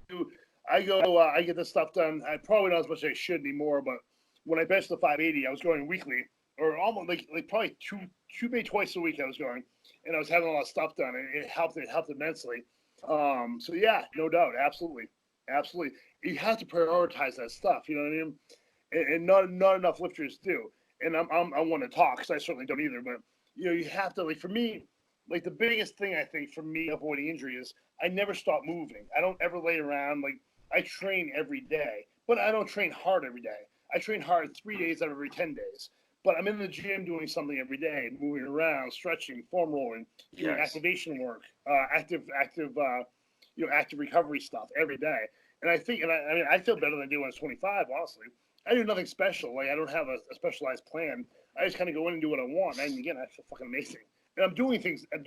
I go. I get this stuff done. I probably not as much as I should anymore, but when I benched the 580, I was going weekly, or almost like probably maybe twice a week I was going, and I was having a lot of stuff done, and it helped immensely. So yeah, no doubt, absolutely. You have to prioritize that stuff, you know what I mean? And not enough lifters do. And I want to talk, because I certainly don't either. But you have to, like, for me, like the biggest thing I think for me avoiding injury is I never stop moving. I don't ever lay around. Like, I train every day, but I don't train hard every day. I train hard 3 days out of every 10 days. But I'm in the gym doing something every day, moving around, stretching, foam rolling, doing activation work, active recovery stuff every day. And I think, I feel better than I do when I was 25, honestly. I do nothing special. Like, I don't have a specialized plan. I just kind of go in and do what I want. And again, I feel fucking amazing. And I'm doing things at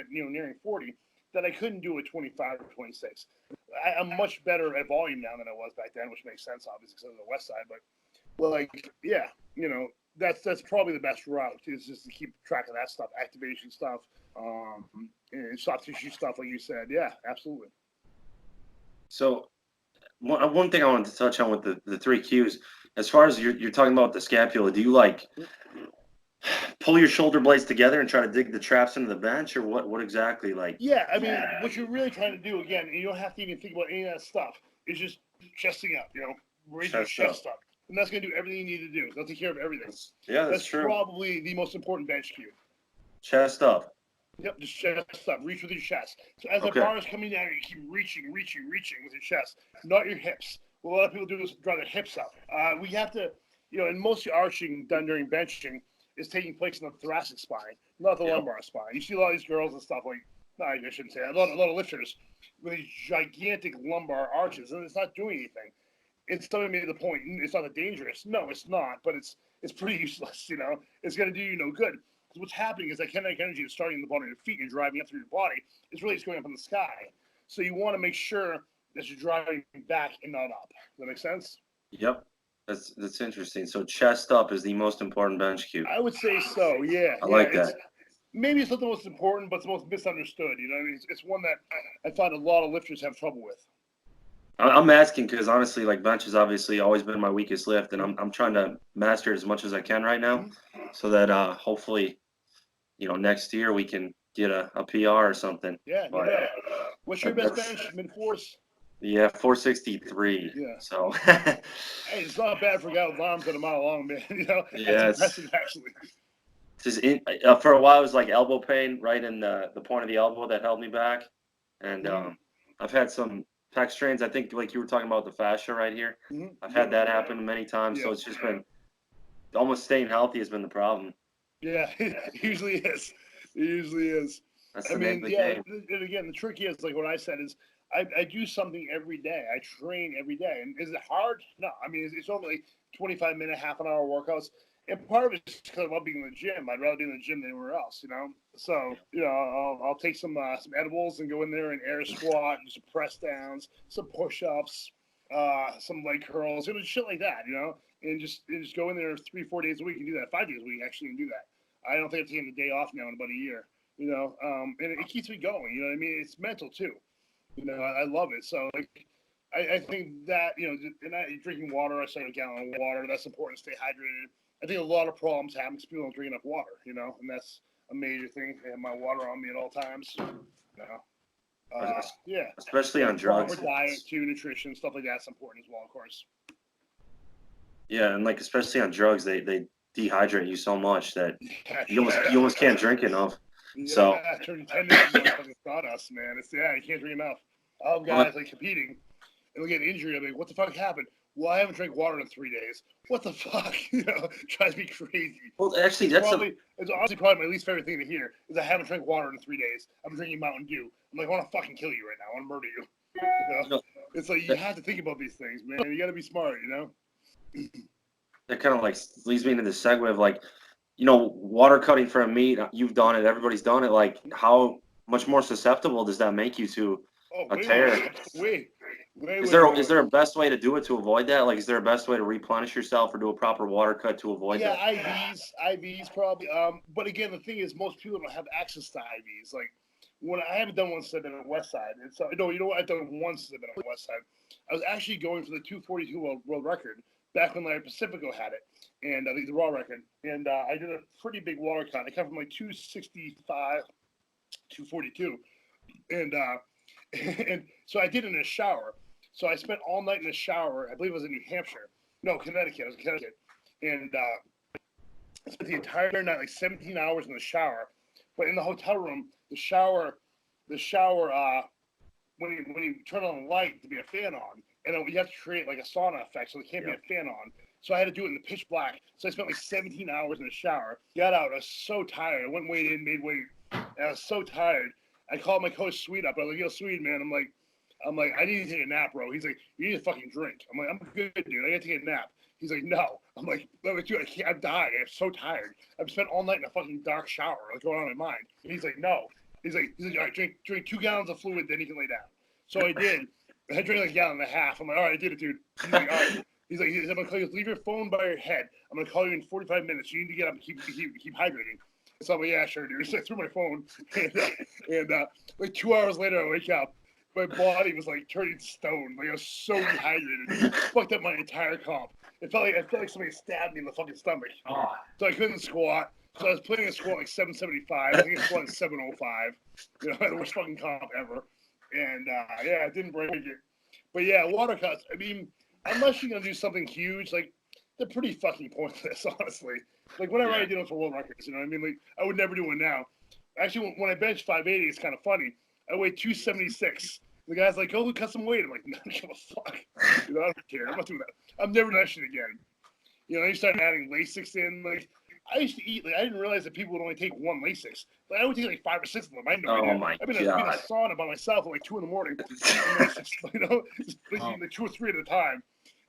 nearing 40 that I couldn't do at 25 or 26. I'm much better at volume now than I was back then, which makes sense, obviously, because of the Westside. But that's probably the best route, is just to keep track of that stuff, activation stuff, and soft tissue stuff, like you said. Yeah, absolutely. So one thing I wanted to touch on with the 3 Qs, as far as you're talking about the scapula, do you like pull your shoulder blades together and try to dig the traps into the bench, or what exactly like? Yeah, I mean, what you're really trying to do, again, and you don't have to even think about any of that stuff, is just chesting up, raise your chest up. And that's going to do everything you need to do. They'll take care of everything. Yeah, that's true. That's probably the most important bench cue. Chest up. Yep, just chest up. Reach with your chest. So as the bar is coming down, you keep reaching with your chest, not your hips. What a lot of people do is draw their hips up. We have to, and most of the arching done during benching is taking place in the thoracic spine, not the lumbar spine. You see a lot of these girls and stuff like, no, I shouldn't say that. A lot of lifters with these gigantic lumbar arches, and it's not doing anything. And somebody made the point, it's not that dangerous. No, it's not, but it's pretty useless, you know? It's going to do you no good. Because what's happening is that kinetic energy is starting in the bottom of your feet and driving up through your body. It's really just going up in the sky. So you want to make sure that you're driving back and not up. Does that make sense? Yep. That's interesting. So chest up is the most important bench cue. I would say so, yeah. I like that. Maybe it's not the most important, but it's the most misunderstood. You know what I mean? It's one that I find a lot of lifters have trouble with. I'm asking because honestly, like bench has obviously always been my weakest lift, and I'm trying to master it as much as I can right now, so that hopefully, next year we can get a PR or something. Yeah. But, what's your best bench? Mid-force? Yeah, 463. Yeah. So. Hey, it's not bad for a guy with arms that are a mile long, man. Yeah, it's impressive actually. Just for a while, it was like elbow pain right in the point of the elbow that held me back, and I've had some pec strains. I think like you were talking about the fascia right here. I've had that happen many times, so it's just been almost staying healthy has been the problem. Yeah, it usually is. It usually is. That's the name of the game. And again, the trick is like what I said is I do something every day. I train every day. And is it hard? No. I mean, it's normally 25-minute, half an hour workouts. And part of it is because I love being in the gym. I'd rather be in the gym than anywhere else, you know? So, I'll take some edibles and go in there and air squat, and some press downs, some push-ups, some leg curls, shit like that, and just go in there 3-4 days a week and do that. 5 days a week, actually, and do that. I don't think I'm taking a day off now in about a year, and it keeps me going, you know what I mean? It's mental, too. I love it. So, like, I think that, and drinking water, I started a gallon of water. That's important to stay hydrated. I think a lot of problems happen because people don't drink enough water, and that's a major thing. I have my water on me at all times. Yeah. Especially on drugs. Proper diet, too, nutrition, stuff like that's important as well, of course. Yeah, and like especially on drugs, they dehydrate you so much that you almost can't drink enough. Yeah, so turning 10 minutes is fucking sawdust, man. You can't drink enough. I have guys like competing and they'll get injured. I'm like, what the fuck happened? Well, I haven't drank water in 3 days. What the fuck? Drives me crazy. Well, actually, it's honestly probably my least favorite thing to hear is I haven't drank water in 3 days. I'm drinking Mountain Dew. I'm like, I want to fucking kill you right now. I want to murder you. It's like you have to think about these things, man. You got to be smart, That kind of like leads me into the segue of like, water cutting for a meet. You've done it. Everybody's done it. Like, how much more susceptible does that make you to a tear? Is there a best way to do it to avoid that? Like, is there a best way to replenish yourself or do a proper water cut to avoid that? Yeah, IVs probably. But again, the thing is, most people don't have access to IVs. Like, when I haven't done one since I've been on Westside. And so, no, you know what? I've done one since I've been on Westside. I was actually going for the 242 world record back when Larry Pacifico had it, and I think the raw record. And I did a pretty big water cut. I come from like 265, 242, and so I did it in a shower. So I spent all night in the shower. I believe it was in New Hampshire. No, Connecticut. It was in Connecticut. And I spent the entire night, like 17 hours in the shower. But in the hotel room, the shower, when you turn on the light to be a fan on, and you have to create like a sauna effect, so there can't be a fan on. So I had to do it in the pitch black. So I spent like 17 hours in the shower. Got out. I was so tired. I went weighed in, made weight. And I was so tired. I called my coach Sweet up. I was like, yo, Sweet, man. I'm like, I need to take a nap, bro. He's like, you need to fucking drink. I'm like, I'm good, dude. I gotta take a nap. He's like, no. I'm like, dude, I'm dying. I'm so tired. I've spent all night in a fucking dark shower, like going on in my mind. And he's like, no. He's like, all right, drink 2 gallons of fluid, then you can lay down. So I did. I drank like a gallon and a half. I'm like, all right, I did it, dude. He's like, all right. He's like, I'm gonna call you. Leave your phone by your head. I'm gonna call you in 45 minutes. You need to get up and keep hydrating. So I'm like, yeah, sure, dude. So I threw my phone, and like 2 hours later, I wake up. My body was like turning stone. Like I was so dehydrated. Fucked up my entire comp. It felt like somebody stabbed me in the fucking stomach. So I couldn't squat. So I was planning to squat like 775. I think I squatted 705. The worst fucking comp ever. And I didn't break it. But yeah, water cuts. I mean, unless you're gonna do something huge, like they're pretty fucking pointless, honestly. Like whenever I do it for world records, I mean, like I would never do one now. Actually, when I bench 580, it's kind of funny. I weigh 276. The guy's like, "Oh, cut some weight." I'm like, "No, I don't give a fuck. I don't care. I'm not doing that. I'm never doing that shit again." You start adding Lasix in. Like, I used to eat. Like, I didn't realize that people would only take one Lasix. Like, I would take like 5 or 6 of them. I know. Oh my I've been in a sauna by myself at like 2 in the morning. Like 2 or 3 at a time.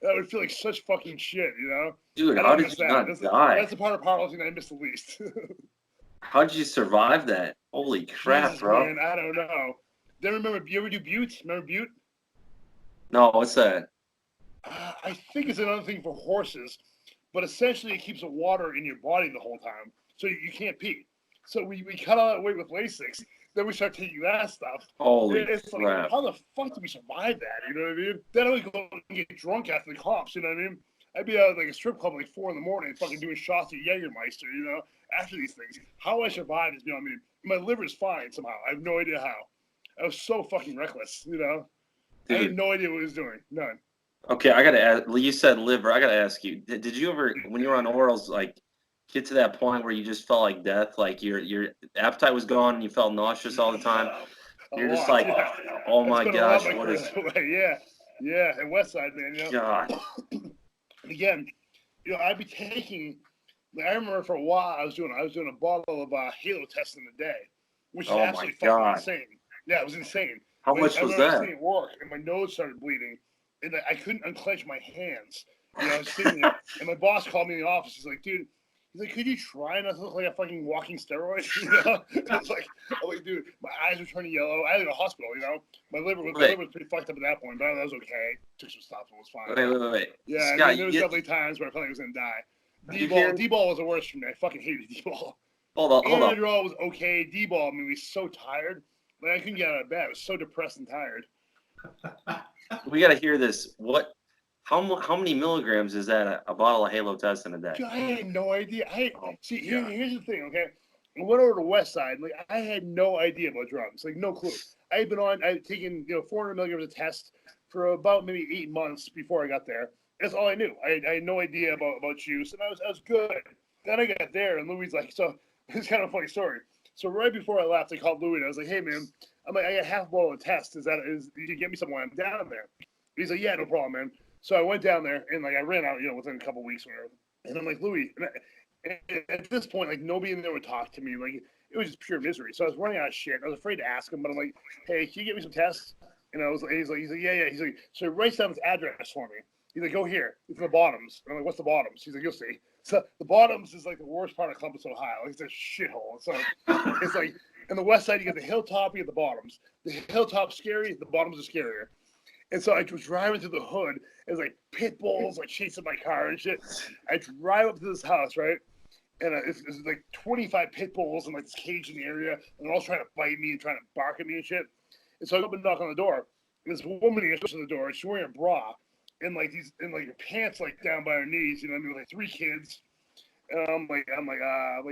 That would feel like such fucking shit, you know? Dude, I how don't did miss you that. not die? That's the part of powerlifting that I miss the least. How did you survive that? Holy crap, Jesus, bro. man, I don't know. Then remember, you ever do Butte? Remember Butte? No, what's that? I think it's another thing for horses, but essentially it keeps the water in your body the whole time, so you can't pee. So we cut all that weight with Lasix. Then we start taking that stuff. Holy It's crap. like, how the fuck do we survive that? You know what I mean? Then I would go and get drunk after the comps. You know what I mean? I'd be out at like a strip club like 4 a.m, fucking doing shots of Jägermeister. You know, after these things, how I survived is beyond me. My liver's fine somehow. I have no idea how. I was so fucking reckless. You know, Dude. I had no idea what I was doing. None. Okay, I gotta ask. You said liver. I gotta ask you. Did you ever, when you were on orals, like get to that point where you just felt like death, like your appetite was gone and you felt nauseous all the time? You're just like, yeah. oh my It's been gosh, a lot what is? yeah, and Westside, man. You know, God, and again, you know, I'd be taking. I remember for a while I was doing a bottle of Halo test in a day, which is Oh my absolutely God. fucking insane. Yeah, it was insane. how Like, much I was remember that? sitting at work and my nose started bleeding, and I couldn't unclench my hands. You know, I was sitting there, and my boss called me in the office. He's like, "Dude," he's like, "Could you try not to look like a fucking walking steroid?" You know, I was like, "Dude, my eyes were turning yellow. I had to go to the hospital. You know, my liver was pretty fucked up at that point, but that was okay. Took some stuff, and it was fine." Wait. Yeah, Scott, I mean, there was definitely times where I felt like I was gonna die. D-ball was the worst for me. I fucking hated D-ball. hold on. Andrew was okay. D-ball, I mean, we was so tired. Like, I couldn't get out of bed. I was so depressed and tired. We gotta hear this. How many milligrams is that a bottle of Halo test in a day? Dude, I had no idea. Oh, Here's the thing, okay? I went over to Westside. Like, I had no idea about drugs. Like, no clue. I had taken 400 milligrams of test for about maybe 8 months before I got there. That's all I knew. I had no idea about juice, and I was good. Then I got there, and Louie's like, so it's kind of a funny story. So right before I left, I called Louie, and I was like, "Hey man, I'm like, I got half a bottle of test. You can get me some when I'm down there?" He's like, "Yeah, no problem, man." So I went down there, and like I ran out, within a couple of weeks or whatever. And I'm like, "Louie," and at this point, like nobody in there would talk to me. Like it was just pure misery. So I was running out of shit. I was afraid to ask him, but I'm like, "Hey, can you get me some tests?" And he's like, "Yeah." He's like, so he writes down his address for me. He's like, "Go here. It's in the Bottoms." And I'm like, "What's the Bottoms?" He's like, "You'll see." So the Bottoms is like the worst part of Columbus, Ohio. Like, it's a shithole. So it's like, in the West Side, you get the Hilltop, you get the Bottoms. The Hilltop's scary, the Bottoms are scarier. And so I was driving through the hood. It was like pit bulls, like chasing my car and shit. I drive up to this house, right? And it's like 25 pit bulls and like this cage in the area. And they're all trying to bite me and trying to bark at me and shit. And so I go up and knock on the door. And this woman answers the door. She's wearing a bra. And like her pants like down by her knees, you know what I mean, with like 3 kids. And I'm like,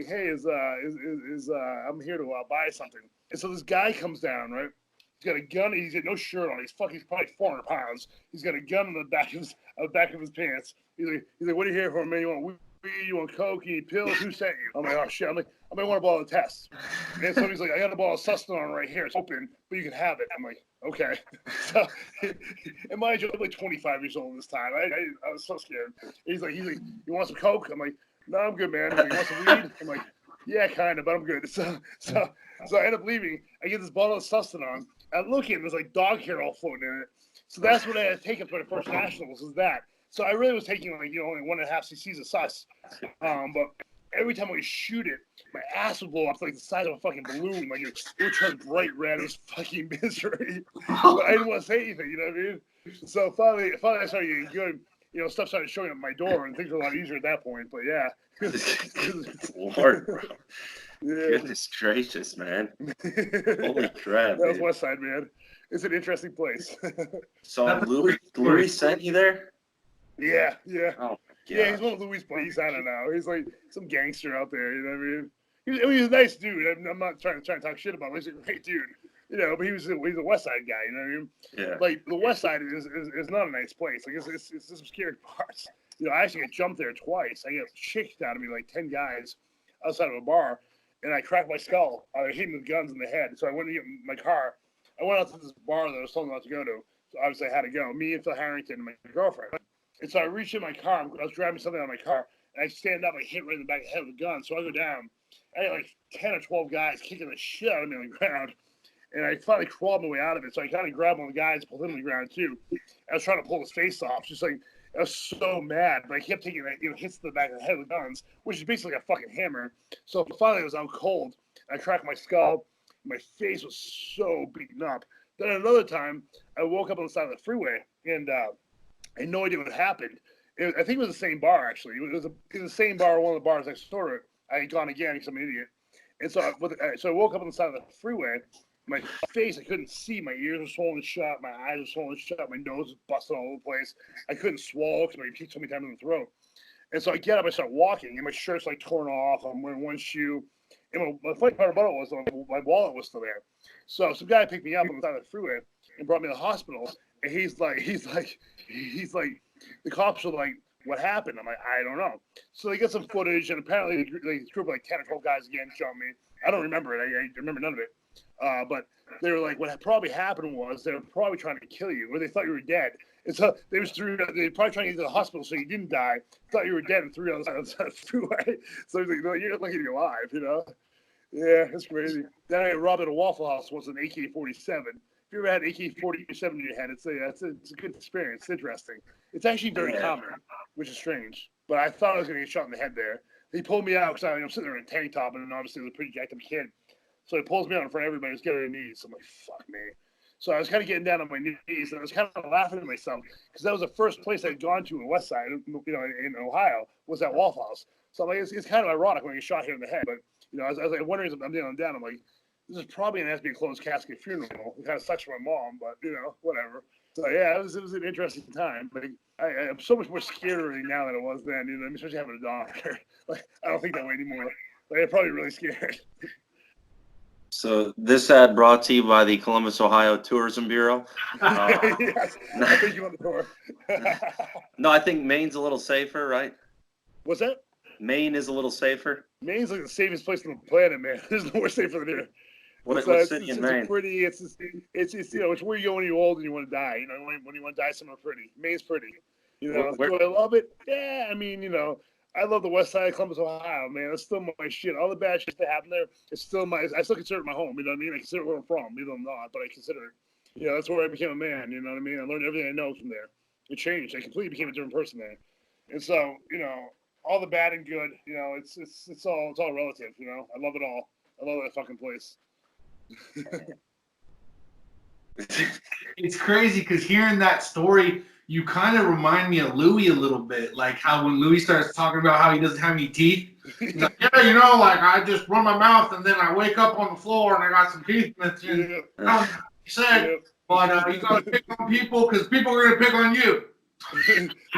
hey, I'm here to buy something. And so this guy comes down, right? He's got a gun. He's got no shirt on. He's probably 400 pounds. He's got a gun in the back of his pants. He's like, "What are you here for, man? You want weed? You want coke? You need pills? Who sent you?" I'm like, "Oh shit!" I'm like, "I might want a bottle of test." And so he's like, "I got a bottle of Sustanon right here. It's open, but you can have it." I'm like, "Okay." So, and mind you, I'm like 25 years old this time. I was so scared. He's like, "You want some coke?" I'm like, "No, I'm good, man." He's like, "You want some weed?" I'm like, "Yeah, kind of, but I'm good." So I end up leaving. I get this bottle of Sustanon. I look in, there's like dog hair all floating in it. So that's what I had taken for the first nationals, was that. So I really was taking like, only 1.5 cc's of sus. But every time I would shoot it, my ass would blow up like the size of a fucking balloon. Like it would turn bright red. It was fucking misery. But I didn't want to say anything, you know what I mean? So finally I started getting good. Stuff started showing up at my door, and things were a lot easier at that point. But yeah. Lord, bro. Yeah. Goodness gracious, man. Holy crap. That was Westside, man. It's an interesting place. So Louie sent you there? Yeah. Oh, my Yeah, God. he's one of Louie's buddies. I don't know. He's like some gangster out there. You know what I mean? He's a nice dude. I'm not trying to talk shit about him. He's a great dude. But he's a West Side guy. You know what I mean? Yeah. Like the West Side is not a nice place. Like it's some scary parts. I actually got jumped there twice. I got kicked out of me like 10 guys outside of a bar, and I cracked my skull. I hit me with guns in the head. So I went to get my car. I went out to this bar that I was told not to go to. So obviously I had to go. Me and Phil Harrington and my girlfriend. And so I reached in my car. I was driving something out of my car, and I stand up. I hit right in the back of the head with a gun. So I go down. I had like 10 or 12 guys kicking the shit out of me on the ground. And I finally crawled my way out of it. So I kind of grabbed one of the guys and pulled him on the ground too. I was trying to pull his face off, just like I was so mad, but I kept taking that, hits to the back of the head with guns, which is basically a fucking hammer. So finally, I was out cold. I cracked my skull. My face was so beaten up. Then another time, I woke up on the side of the freeway, and I had no idea what happened. I think it was the same bar, actually. It was the same bar, one of the bars next door to it. I had gone again because I'm an idiot. And so I woke up on the side of the freeway. My face, I couldn't see. My ears were swollen shut. My eyes were swollen shut. My nose was busted all over the place. I couldn't swallow because my teeth so many times in the throat. And so I get up, I start walking, and my shirt's like torn off. I'm wearing one shoe. And my funny part about it was my wallet was still there. So some guy picked me up on the side of the freeway and brought me to the hospital. And he's like, the cops are like, what happened? I'm like, I don't know. So they get some footage, and apparently they group of like 10 or 12 guys again shot me. I don't remember it. I remember none of it. But they were like, what probably happened was they were probably trying to kill you, or they thought you were dead. And so they were probably trying to get you to the hospital so you didn't die, thought you were dead, and threw you on the side of the freeway. So he's like, no, you're lucky to be alive, Yeah, it's crazy. Then I got robbed at a Waffle House once an AK-47. If you ever had an AK-47 in your head, it's a good experience. It's interesting. It's actually very common, which is strange. But I thought I was going to get shot in the head there. He pulled me out because I'm sitting there in a tank top, and obviously I was a pretty jacked up kid. So he pulls me out in front of everybody. He's getting on their knees. I'm like, fuck me. So I was kind of getting down on my knees, and I was kind of laughing at myself because that was the first place I'd gone to in Westside, in Ohio, was that Waffle House. So I'm like, it's kind of ironic when I get shot here in the head. But, I was like wondering as I'm kneeling down, I'm like, this is probably going to have to be a closed casket funeral. It kind of sucks for my mom, but, whatever. So, yeah, it was an interesting time. But I'm so much more scared already now than I was then, especially having a daughter. Like, I don't think that way anymore. Like, I'm probably really scared. So this ad brought to you by the Columbus, Ohio Tourism Bureau. Yes, I think you on the tour. No, I think Maine's a little safer, right? What's that? Maine is a little safer. Maine's like the safest place on the planet, man. There's nowhere safer than here. What city in Maine? It's where you go when you're old and you want to die. When you want to die somewhere pretty. Maine's pretty. Do I love it? Yeah, I mean, I love the West Side of Columbus, Ohio, man. That's still my shit. All the bad shit that happened there, I still consider it my home, you know what I mean? I consider it where I'm from, even though I'm not, but I consider it. That's where I became a man, you know what I mean? I learned everything I know from there. It changed. I completely became a different person there. And so, all the bad and good, it's all relative, I love it all. I love that fucking place. It's crazy because hearing that story, you kind of remind me of Louie a little bit. Like how when Louie starts talking about how he doesn't have any teeth. He's like, yeah, like I just run my mouth and then I wake up on the floor and I got some teeth missing. He said, but you got to pick on people because people are going to pick on you.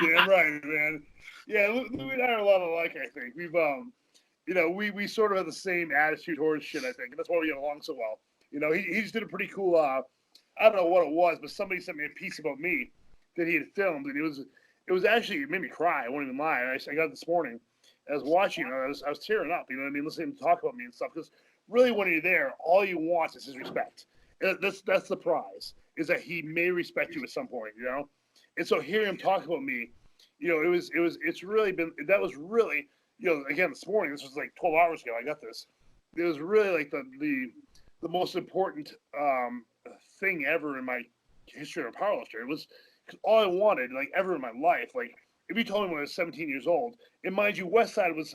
Yeah, right, man. Yeah, Louie and I are a lot alike, I think. We've, we sort of have the same attitude towards shit, I think. And that's why we get along so well. He just did a pretty cool, I don't know what it was, but somebody sent me a piece about me that he had filmed, and it was actually, it made me cry. I won't even lie. I got it this morning. I was watching it. I was tearing up. You know what I mean? Listening to him talk about me and stuff. Because really, when you're there, all you want is his respect. That's the prize. Is that he may respect you at some point. And so hearing him talk about me, it's really been. That was really, again this morning. This was like 12 hours ago. I got this. It was really like the most important thing ever in my history of powerlifter. It was. Because all I wanted, like, ever in my life, like, if you told me when I was 17 years old, and mind you, Westside was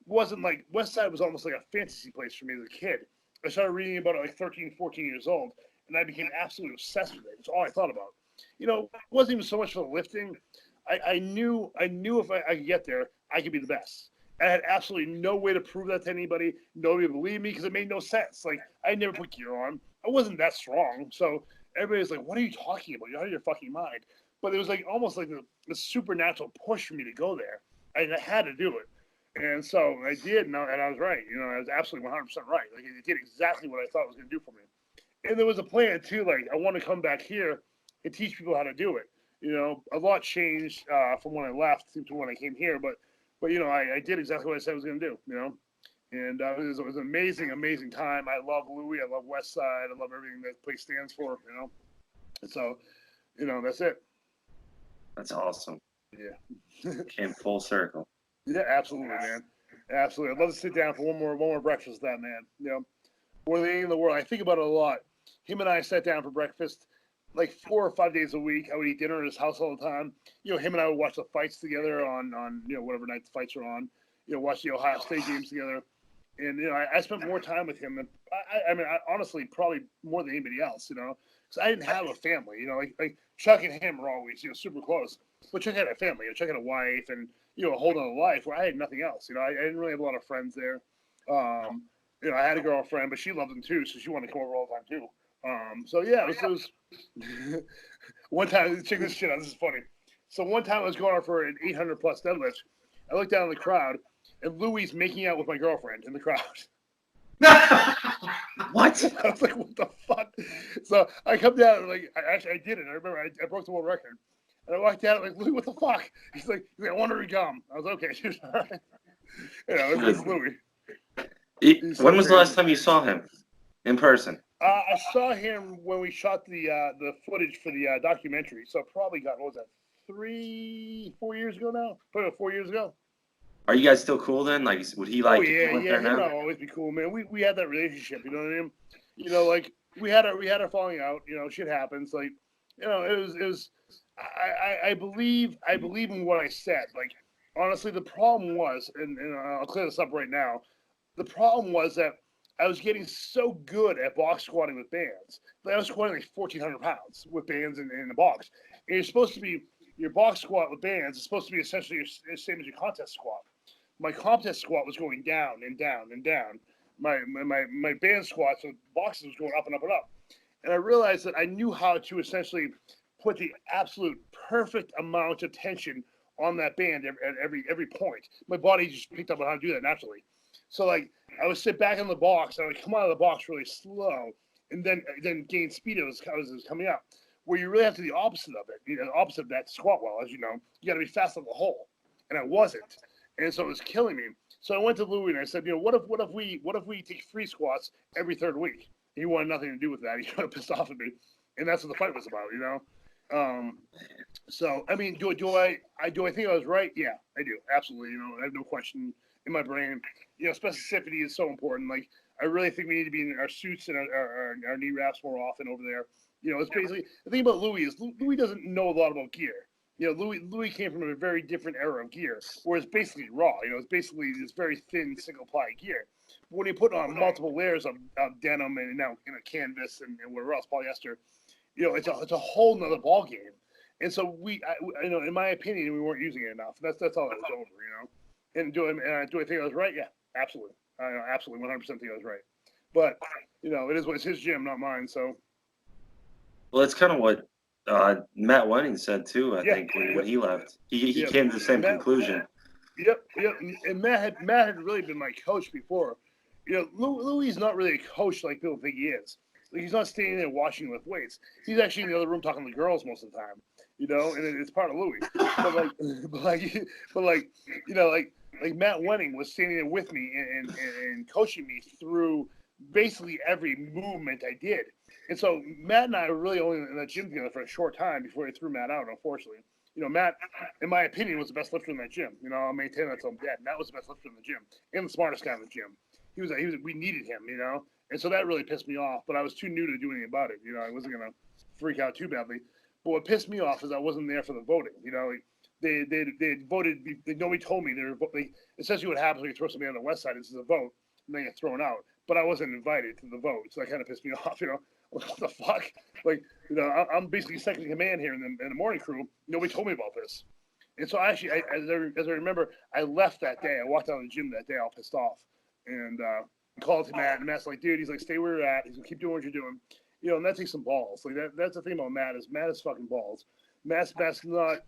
almost like a fantasy place for me as a kid. I started reading about it like 13, 14 years old, and I became absolutely obsessed with it. It's all I thought about. It wasn't even so much for the lifting. I knew if I could get there, I could be the best. I had absolutely no way to prove that to anybody. Nobody would believe me because it made no sense. Like, I never put gear on. I wasn't that strong, so everybody's like, what are you talking about? You're out of your fucking mind. But it was like almost like the supernatural push for me to go there. I had to do it. And so I did, and I was right. I was absolutely 100% right. Like, it did exactly what I thought it was going to do for me. And there was a plan, too. Like, I want to come back here and teach people how to do it. A lot changed from when I left to when I came here. But I did exactly what I said I was going to do, And it was an amazing, amazing time. I love Louie. I love Westside. I love everything that place stands for, And so, that's it. That's awesome. Yeah. Came full circle. Yeah, absolutely, man. Absolutely. I'd love to sit down for one more breakfast with that man. More than anything in the world. I think about it a lot. Him and I sat down for breakfast like 4 or 5 days a week. I would eat dinner at his house all the time. Him and I would watch the fights together on whatever night the fights are on. Watch the Ohio State games together. And I spent more time with him than I honestly probably more than anybody else. Because I didn't have a family. Like Chuck and him were always super close. But Chuck had a family. Chuck had a wife and a whole other life where I had nothing else. I didn't really have a lot of friends there. I had a girlfriend, but she loved him too, so she wanted to come over all the time too. So yeah, it was one time. Check this shit out. This is funny. So one time I was going out for an 800 plus deadlift. I looked down in the crowd, and Louie's making out with my girlfriend in the crowd. What? I was like, what the fuck? So I come down and I did it. I remember I broke the world record. And I walked down like, Louie, what the fuck? He's like, I want her to come. I was like, okay, she's all right. It's Louie. When was the last time you saw him in person? I saw him when we shot the footage for the documentary. So probably what was that, 3-4 years ago now? Probably 4 years ago. Are you guys still cool then? Like, would he like? Oh yeah. Him and I'll always be cool, man. We had that relationship. You know what I mean? Like we had our falling out. Shit happens. Like, it was. I believe in what I said. Like, honestly, the problem was, and I'll clear this up right now. The problem was that I was getting so good at box squatting with bands. Like I was squatting like 1,400 pounds with bands in the box. And you're supposed to be, your box squat with bands is supposed to be essentially the same as your contest squat. My contest squat was going down and down and down. My band squats with boxes was going up and up and up. And I realized that I knew how to essentially put the absolute perfect amount of tension on that band at every point. My body just picked up on how to do that naturally. So like I would sit back in the box and I would come out of the box really slow and then gain speed as it was coming up. Where you really have to do the opposite of it. The opposite of that to squat well, as you know. You got to be fast on the hole. And I wasn't. And so it was killing me. So I went to Louie and I said, what if we take 3 squats every third week? He wanted nothing to do with that. He got pissed off at me. And that's what the fight was about, So I mean, do I think I was right? Yeah, I do. Absolutely. I have no question in my brain. Specificity is so important. Like I really think we need to be in our suits and our knee wraps more often over there. It's basically the thing about Louie is Louie doesn't know a lot about gear. Louie came from a very different era of gear, where it's basically raw. It's basically this very thin single ply gear. But when you put on multiple layers of denim and now canvas and whatever else, polyester, it's a whole nother ball game. And so in my opinion, we weren't using it enough. That's all it was over. And do I think I was right? Yeah, absolutely. Absolutely, 100% think I was right. But it's his gym, not mine. So. Well, that's kind of what Matt Wenning said too. I think when he left, he came to the same conclusion. Yep. And Matt had really been my coach before. Louie's not really a coach like people think he is. Like, he's not standing there watching with weights. He's actually in the other room talking to girls most of the time. And it's part of Louie. Like Matt Wenning was standing there with me and coaching me through basically every movement I did. And so Matt and I were really only in that gym together for a short time before he threw Matt out, unfortunately. Matt, in my opinion, was the best lifter in that gym. I'll maintain that till I'm dead. Matt was the best lifter in the gym and the smartest guy in the gym. We needed him, And so that really pissed me off, but I was too new to do anything about it. I wasn't going to freak out too badly. But what pissed me off is I wasn't there for the voting. They voted, nobody told me. Essentially what happens when you throw somebody on the Westside is a vote, and they get thrown out. But I wasn't invited to the vote, so that kind of pissed me off, What the fuck? Like, I'm basically second in command here in the morning crew. Nobody told me about this. And so actually, as I remember, I left that day. I walked out of the gym that day all pissed off. And called to Matt, and Matt's like, dude, he's like, stay where you're at. He's going to keep doing what you're doing. And that takes some balls. Like, that's the thing about Matt is fucking balls. Matt's not,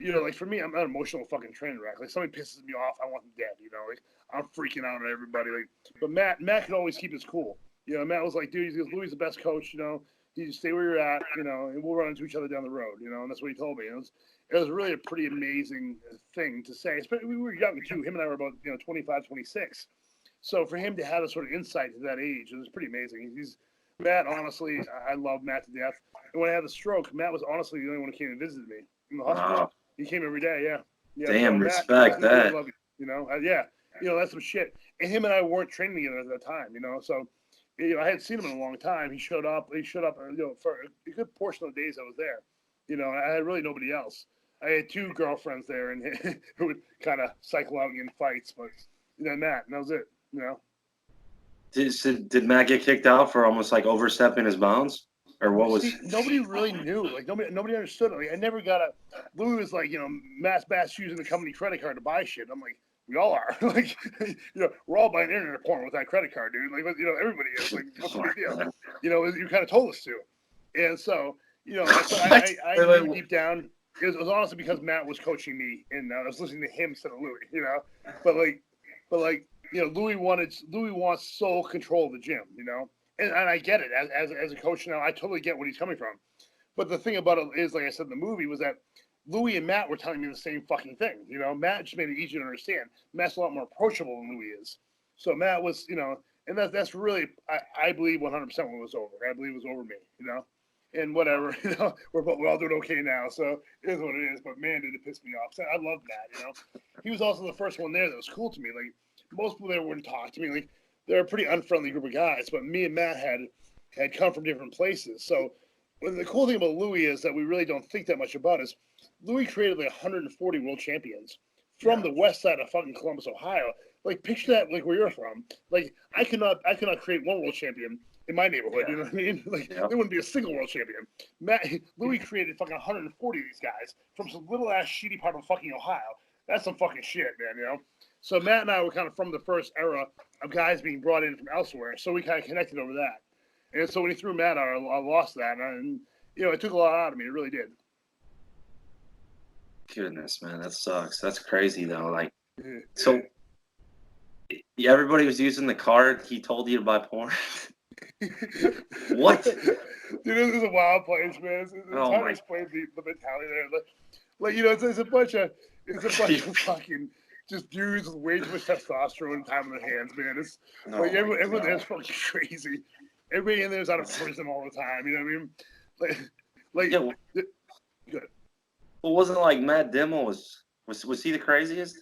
like, for me, I'm an emotional fucking train wreck. Like, somebody pisses me off, I want them dead, Like, I'm freaking out at everybody. Like, but Matt could always keep his cool. Matt was like, dude, he goes, Louie's the best coach, You just stay where you're at, and we'll run into each other down the road, and that's what he told me. And it was really a pretty amazing thing to say. Especially, we were young, too. Him and I were about, 25, 26. So for him to have a sort of insight to that age, it was pretty amazing. Matt, honestly, I love Matt to death. And when I had the stroke, Matt was honestly the only one who came and visited me in the hospital. Wow. He came every day, yeah. Damn, so respect Matt, that. I love you, that's some shit. And him and I weren't training together at that time, So you know, I hadn't seen him in a long time. He showed up, you know, for a good portion of the days I was there. You know, I had really nobody else. I had 2 girlfriends there, and who would kind of cycle out and get in fights, but then that, and that was it. You know. Did Matt get kicked out for almost like overstepping his bounds, or what was? See, nobody really knew. Like nobody understood it. Like I never got a. Louie was like, you know, Matt's using the company credit card to buy shit. I'm like, we all are. Like, you know, we're all buying internet porn with that credit card, dude. Like, you know, everybody is. Like, what's the big deal? You know, you kind of told us to, and so you know, I knew deep down. It was honestly because Matt was coaching me, and I was listening to him instead of Louie. You know, but like. You know, Louie wants sole control of the gym, you know, and I get it as a coach now. I totally get where he's coming from, but the thing about it is, like I said in the movie, was that Louie and Matt were telling me the same fucking thing. You know, Matt just made it easier to understand. Matt's a lot more approachable than Louie is, so Matt was, you know, and that's really I believe 100% when it was over. I believe it was over me, you know, and whatever, you know, we're all doing okay now, so it is what it is. But man, did it piss me off. So I love Matt, you know. He was also the first one there that was cool to me, like. Most people there wouldn't talk to me. Like they're a pretty unfriendly group of guys, but me and Matt had come from different places. So the cool thing about Louie is that we really don't think that much about is Louie created like 140 world champions from the west side of fucking Columbus, Ohio. Like picture that, like where you're from. Like I could not create one world champion in my neighborhood. You know what I mean? Like there wouldn't be a single world champion. Louie created fucking 140 of these guys from some little ass shitty part of fucking Ohio. That's some fucking shit, man. You know. So Matt and I were kind of from the first era of guys being brought in from elsewhere. So we kind of connected over that. And so when he threw Matt out, I lost that. And, you know, it took a lot out of me. It really did. Goodness, man, that sucks. That's crazy, though. Like, so everybody was using the card. He told you to buy porn. What? Dude, this is a wild place, man. It's hard to explain the mentality there. Like, you know, it's a bunch of fucking just dudes with way too much testosterone and time on their hands, man. It's like everyone there's fucking crazy. Everybody in there's out of prison all the time. You know what I mean? Like yeah. Good. Well, wasn't it like Matt Dimel was he the craziest?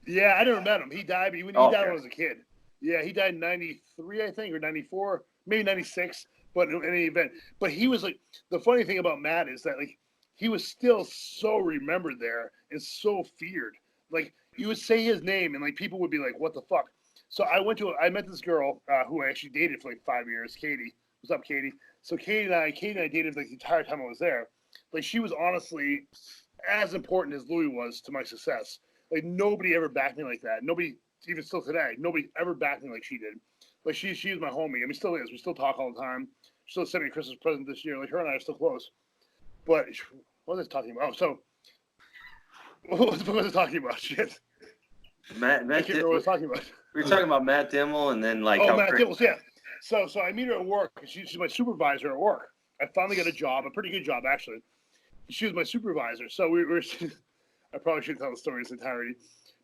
Yeah, I never met him. He died, but he died when I was a kid. Yeah, he died in 93, I think, or 94, maybe 96. But in any event, but he was like, the funny thing about Matt is that like he was still so remembered there and so feared. Like you would say his name and like people would be like, "What the fuck?" So I met this girl who I actually dated for like 5 years, Katie. What's up, Katie? So Katie and I dated like the entire time I was there. Like she was honestly as important as Louie was to my success. Like nobody ever backed me like that. Nobody, even still today, nobody ever backed me like she did. Like she was my homie. I mean, still is. We still talk all the time. She still sent me a Christmas present this year. Like her and I are still close. But what was I talking about? Oh, so what was I talking about? Shit. Matt I can't remember what I was talking about. We were talking about Matt Dimel and then like Matt Dimel, yeah. So I meet her at work. She's my supervisor at work. I finally got a job, a pretty good job actually. She was my supervisor. So we were I probably shouldn't tell the story in its entirety.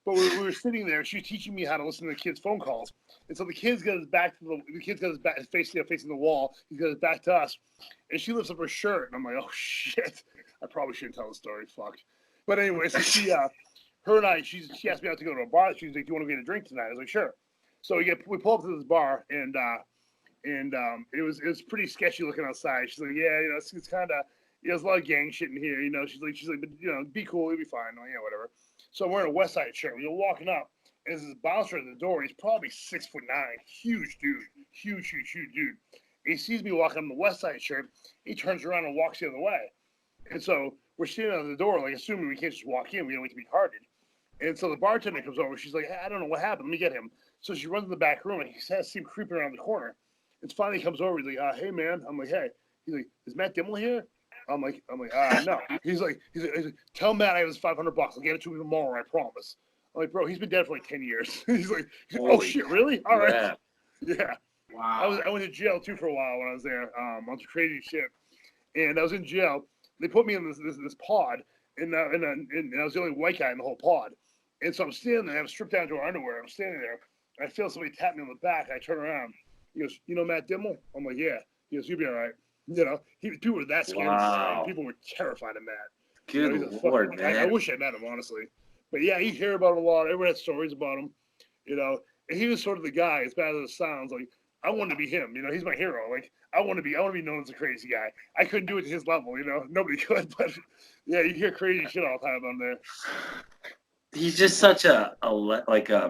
But we were sitting there. She was teaching me how to listen to the kids' phone calls. And so the kid's got his back to the kid's got his back facing the wall. He's got his back to us. And she lifts up her shirt. And I'm like, oh shit. I probably shouldn't tell the story. Fuck. But anyway, so she her and I, she asked me out to go to a bar. She was like, "Do you want to get a drink tonight?" I was like, "Sure." So we pull up to this bar, and it was pretty sketchy looking outside. She's like, "Yeah, you know, it's kind of, you know, there's a lot of gang shit in here, you know." She's like, "But you know, be cool, you'll be fine." I'm like, yeah, whatever. So I'm wearing a Westside shirt. We're walking up, and there's this bouncer at the door. He's probably 6'9", huge dude, huge dude. And he sees me walking in the Westside shirt. He turns around and walks the other way, and so we're standing at the door, like assuming we can't just walk in. We don't need to be carded. And so the bartender comes over. She's like, "Hey, I don't know what happened. Let me get him." So she runs in the back room, and he has him creeping around the corner. And finally he comes over. He's like, "Hey, man." I'm like, "Hey." He's like, "Is Matt Dimel here?" I'm like, "No." He's like, "Tell Matt I have his $500. I'll get it to him tomorrow. I promise." I'm like, "Bro, he's been dead for like 10 years." He's like, "Oh shit, really? All right." Yeah. Wow. I went to jail too for a while when I was there on some crazy shit, and I was in jail. They put me in this pod, and I was the only white guy in the whole pod. And so I'm standing there, I'm stripped down to our underwear. I'm standing there, and I feel somebody tap me on the back. I turn around. He goes, "You know Matt Dimel?" I'm like, "Yeah." He goes, "You'll be all right." You know, people were that scared. Wow. People were terrified of Matt. Good Lord, man. I wish I met him, honestly. But yeah, you hear about him a lot. Everyone had stories about him. You know, and he was sort of the guy, as bad as it sounds. Like I want to be him. You know, he's my hero. Like, I want to be known as a crazy guy. I couldn't do it to his level. You know, nobody could. But yeah, you hear crazy shit all the time on there. He's just such a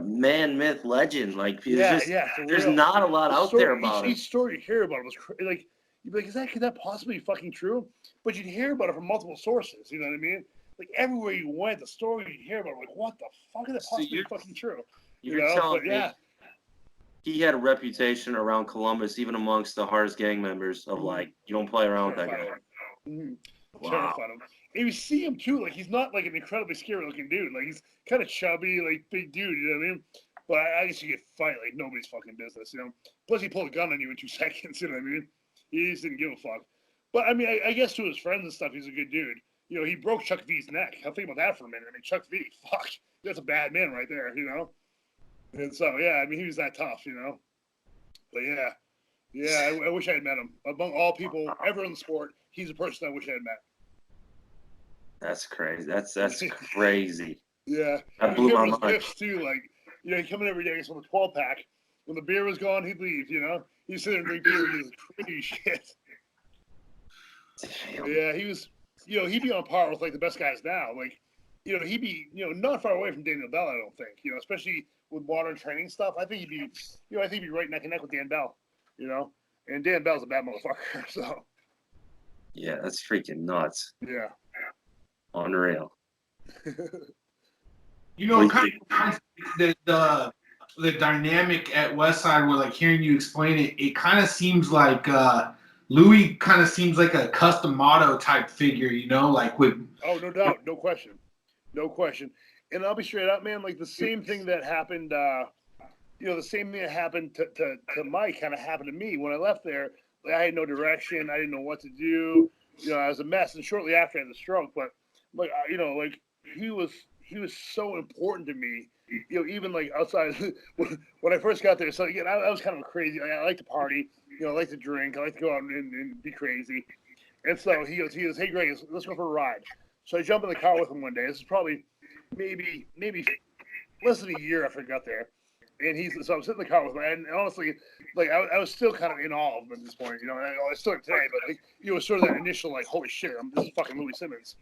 man myth legend. Like, there's not a lot out there about him. Each story you hear about him was like, you'd be like, could that possibly be fucking true? But you'd hear about it from multiple sources. You know what I mean? Like, everywhere you went, the story you'd hear about, like, what the fuck is that possibly be fucking true? You're telling me he had a reputation around Columbus, even amongst the hardest gang members, of like, you don't play around with that guy. Mm-hmm. Wow. Terrified him. And you see him too, like, he's not like an incredibly scary looking dude. Like, he's kind of chubby, like, big dude, you know what I mean? But I used to get fight like nobody's fucking business, you know? Plus, he pulled a gun on you in 2 seconds, you know what I mean? He just didn't give a fuck. But, I mean, I guess to his friends and stuff, he's a good dude. You know, he broke Chuck V's neck. I'll think about that for a minute. I mean, Chuck V, fuck. That's a bad man right there, you know? And so, yeah, I mean, he was that tough, you know? But, yeah, I wish I had met him. Among all people ever in the sport, he's a person I wish I had met. That's crazy. That's crazy. Yeah. That blew my mind. Gifts too, like, you know, he'd come in every day with a 12-pack. When the beer was gone, he'd leave, you know? He'd sit there and drink beer and use crazy shit. Damn. Yeah, he was, you know, he'd be on par with, like, the best guys now. Like, you know, he'd be, you know, not far away from Daniel Bell, I don't think. You know, especially with modern training stuff. I think he'd be, you know, he'd be right neck and neck with Dan Bell, you know? And Dan Bell's a bad motherfucker, so. Yeah, that's freaking nuts. Yeah. Unreal. You know, kind of the dynamic at Westside, where, like, hearing you explain it, it kind of seems like Louie kind of seems like a custom motto type figure, you know, like with. Oh, no doubt, no question. And I'll be straight up, man. Like, the same thing that happened, you know, the same thing that happened to Mike kind of happened to me when I left there. Like, I had no direction. I didn't know what to do. You know, I was a mess. And shortly after, I had the stroke. But, like, you know, like, he was so important to me. You know, even like outside when I first got there. So again, I was kind of crazy. I like to party. You know, I like to drink. I like to go out and be crazy. And so he goes, hey Greg, let's go for a ride. So I jump in the car with him one day. This is probably maybe less than a year after I got there. And so I'm sitting in the car with him, and honestly, like, I was still kind of in awe of him at this point. You know, I still am today, but, like, it was sort of that initial, like, holy shit, this is fucking Louie Simmons.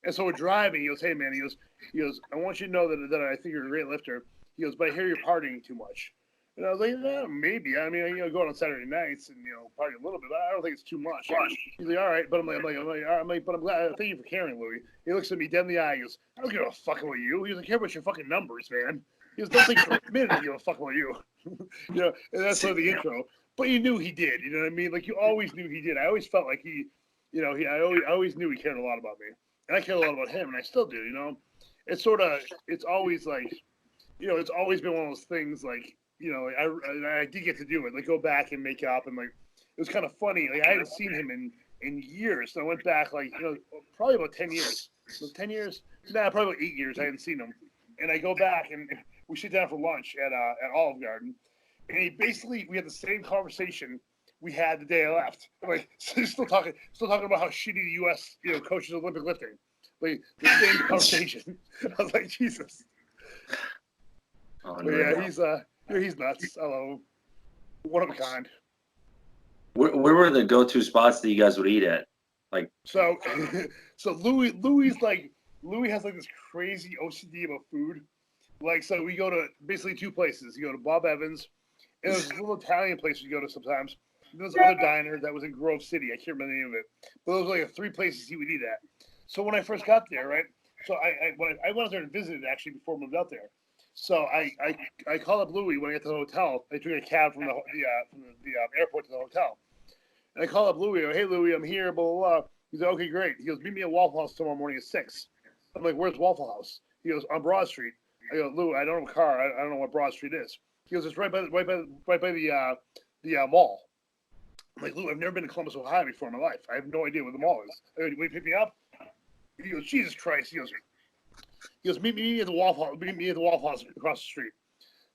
And so we're driving. He goes, hey man, he goes, I want you to know that I think you're a great lifter. He goes, but I hear you're partying too much. And I was like, maybe. I mean, you know, go out on Saturday nights and, you know, party a little bit, but I don't think it's too much. He's like, all right, but I'm like, but I'm glad. Thank you for caring, Louie. He looks at me dead in the eye. He goes, I don't give a fuck about you. He goes, I care about your fucking numbers, man. He goes, don't think for a minute I give a fuck about you. You know, and that's sort of the intro. But you knew he did. You know what I mean? Like, you always knew he did. I always felt like he, you know, I always knew he cared a lot about me. And I care a lot about him, and I still do, you know? It's always like, you know, it's always been one of those things, like, you know, I did get to do it, like, go back and make up, and, like, it was kind of funny. Like, I hadn't seen him in years, so I went back, like, you know, probably about 10 years. 10 years? Nah, probably about 8 years I hadn't seen him. And I go back, and we sit down for lunch at Olive Garden, and we had the same conversation we had the day I left. Like, still talking about how shitty the U.S. you know coaches Olympic lifting. Like, the same conversation. I was like, Jesus. Oh, but yeah, he's nuts. I love him. One of a kind. Where were the go-to spots that you guys would eat at? Like, so Louie has like this crazy OCD about food. Like, so we go to basically 2 places. You go to Bob Evans, and there's this little Italian place we go to sometimes. There's another diner that was in Grove City. I can't remember the name of it. But those were like 3 places he would eat at. So when I first got there, right? So I went out there and visited actually before I moved out there. So I called up Louie when I got to the hotel. I took a cab from the airport to the hotel. And I called up Louie. Hey Louie, I'm here. Blah blah blah. He's like, okay, great. He goes, meet me at Waffle House tomorrow morning at 6. I'm like, where's Waffle House? He goes, on Broad Street. I go, Louie, I don't have a car. I don't know what Broad Street is. He goes, it's right by the mall. I'm like, Lou, I've never been to Columbus, Ohio before in my life. I have no idea where the mall is. I go, will you pick me up? He goes, Jesus Christ. He goes, meet me at the Waffle House across the street.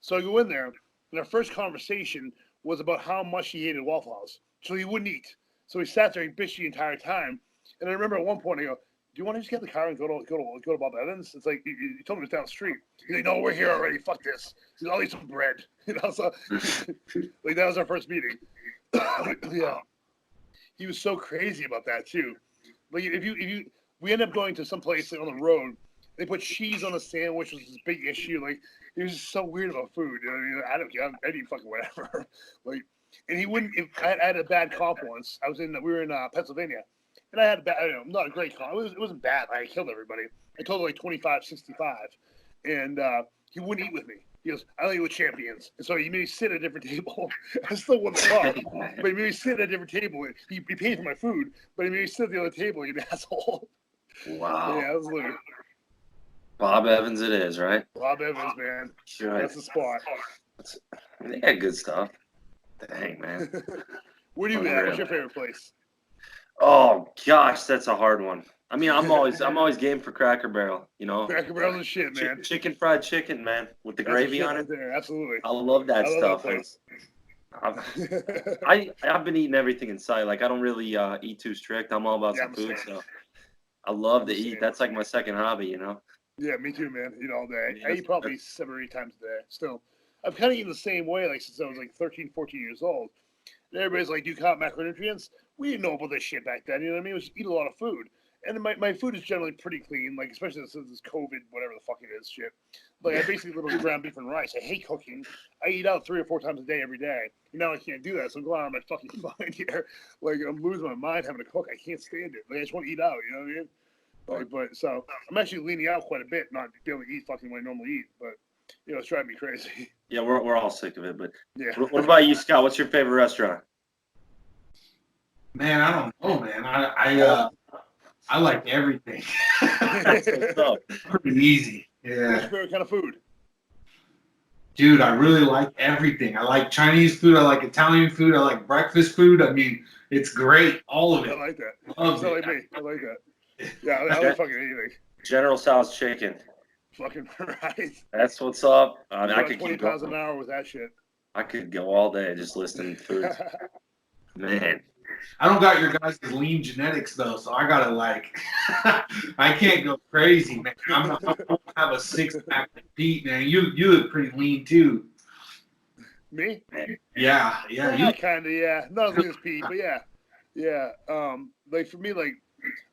So I go in there, and our first conversation was about how much he hated Waffle House. So he wouldn't eat. So he sat there and bitched the entire time. And I remember at one point, I go, you want to just get in the car and go to Bob Evans? It's like, you told me it was down the street. He's like, no, we're here already. Fuck this. He's like, I'll eat some bread. You know, so like that was our first meeting. Yeah. He was so crazy about that too. Like we end up going to some place on the road. They put cheese on a sandwich, which was this big issue. Like, he was just so weird about food. You know, I don't care. I'd eat fucking whatever. Like, and he wouldn't. If I had a bad cough once. We were in Pennsylvania, and I had a bad. Not a great cough. It wasn't bad. I killed everybody. I told him like 25-65, and he wouldn't eat with me. He goes, I only eat with champions. And so he made me sit at a different table. I still won the club, but he made me sit at a different table. He paid for my food, but he made me sit at the other table like an asshole. Wow. Yeah, that was Louie. Bob Evans it is, right? Bob Evans, man. Sure. That's the spot. They got good stuff. Dang, man. Where do you at? What's your favorite place? Oh gosh, that's a hard one. I mean, I'm always game for Cracker Barrel. You know, Cracker Barrel's the shit, man. Chicken fried chicken, man, with the gravy on it. There, absolutely. I love that stuff. That I've been eating everything in sight. Like, I don't really eat too strict. I'm all about some food, so I love to eat. That's like my second hobby, you know. Yeah, me too, man. Eat all day. Yeah, I eat probably 7 or 8 times a day. Still, I've kind of eaten the same way, like, since I was like 13, 14 years old. And everybody's like, do you count macronutrients? We didn't know about this shit back then. You know what I mean? It was eat a lot of food. And my food is generally pretty clean, like, especially since this COVID, whatever the fuck it is, shit. Like, I basically live on ground beef and rice. I hate cooking. I eat out 3 or 4 times a day every day. And now I can't do that, so I'm going out of my fucking mind here. Like, I'm losing my mind having to cook. I can't stand it. Like, I just want to eat out, you know what I mean? Like, but so I'm actually leaning out quite a bit, not being able to eat fucking what I normally eat. But, you know, it's driving me crazy. Yeah, we're all sick of it. But yeah. What about you, Scott? What's your favorite restaurant? Man, I don't know, man. I like everything. Pretty easy. What's Yeah. your favorite kind of food? Dude, I really like everything. I like Chinese food. I like Italian food. I like breakfast food. I mean, it's great. All of I it. like that. Love Sound it. like me. I like that. Yeah, I like fucking anything. General Tso's chicken. Fucking right. That's what's up. I Like could 20 keep pounds going. an hour with that shit. I could go all day just listing foods. Man. I don't got your guys' lean genetics though, so I gotta like, I can't go crazy, man. I don't have a 6-pack like Pete, man. You look pretty lean too. Me? Yeah. Yeah, kind of, yeah. Not as lean as Pete, but yeah. Yeah. Like, for me, like,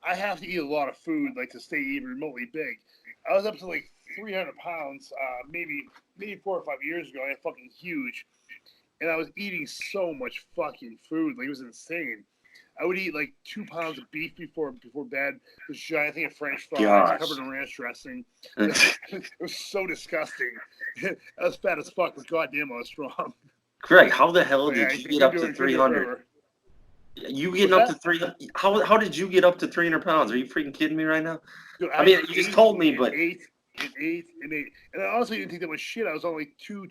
I have to eat a lot of food, like, to stay even remotely big. I was up to, like, 300 pounds, maybe 4 or 5 years ago. I got fucking huge. And I was eating so much fucking food. Like, it was insane. I would eat, like, 2 pounds of beef before bed. This giant thing of French fries covered in ranch dressing. It was so disgusting. I was fat as fuck, but goddamn, I was strong. Greg, how the hell But did yeah, you get up to 300? You getting up to 300? How did you get up to 300 pounds? Are you freaking kidding me right now? Dude, I mean, you just told me, but ate. And I honestly didn't think that was shit. I was only two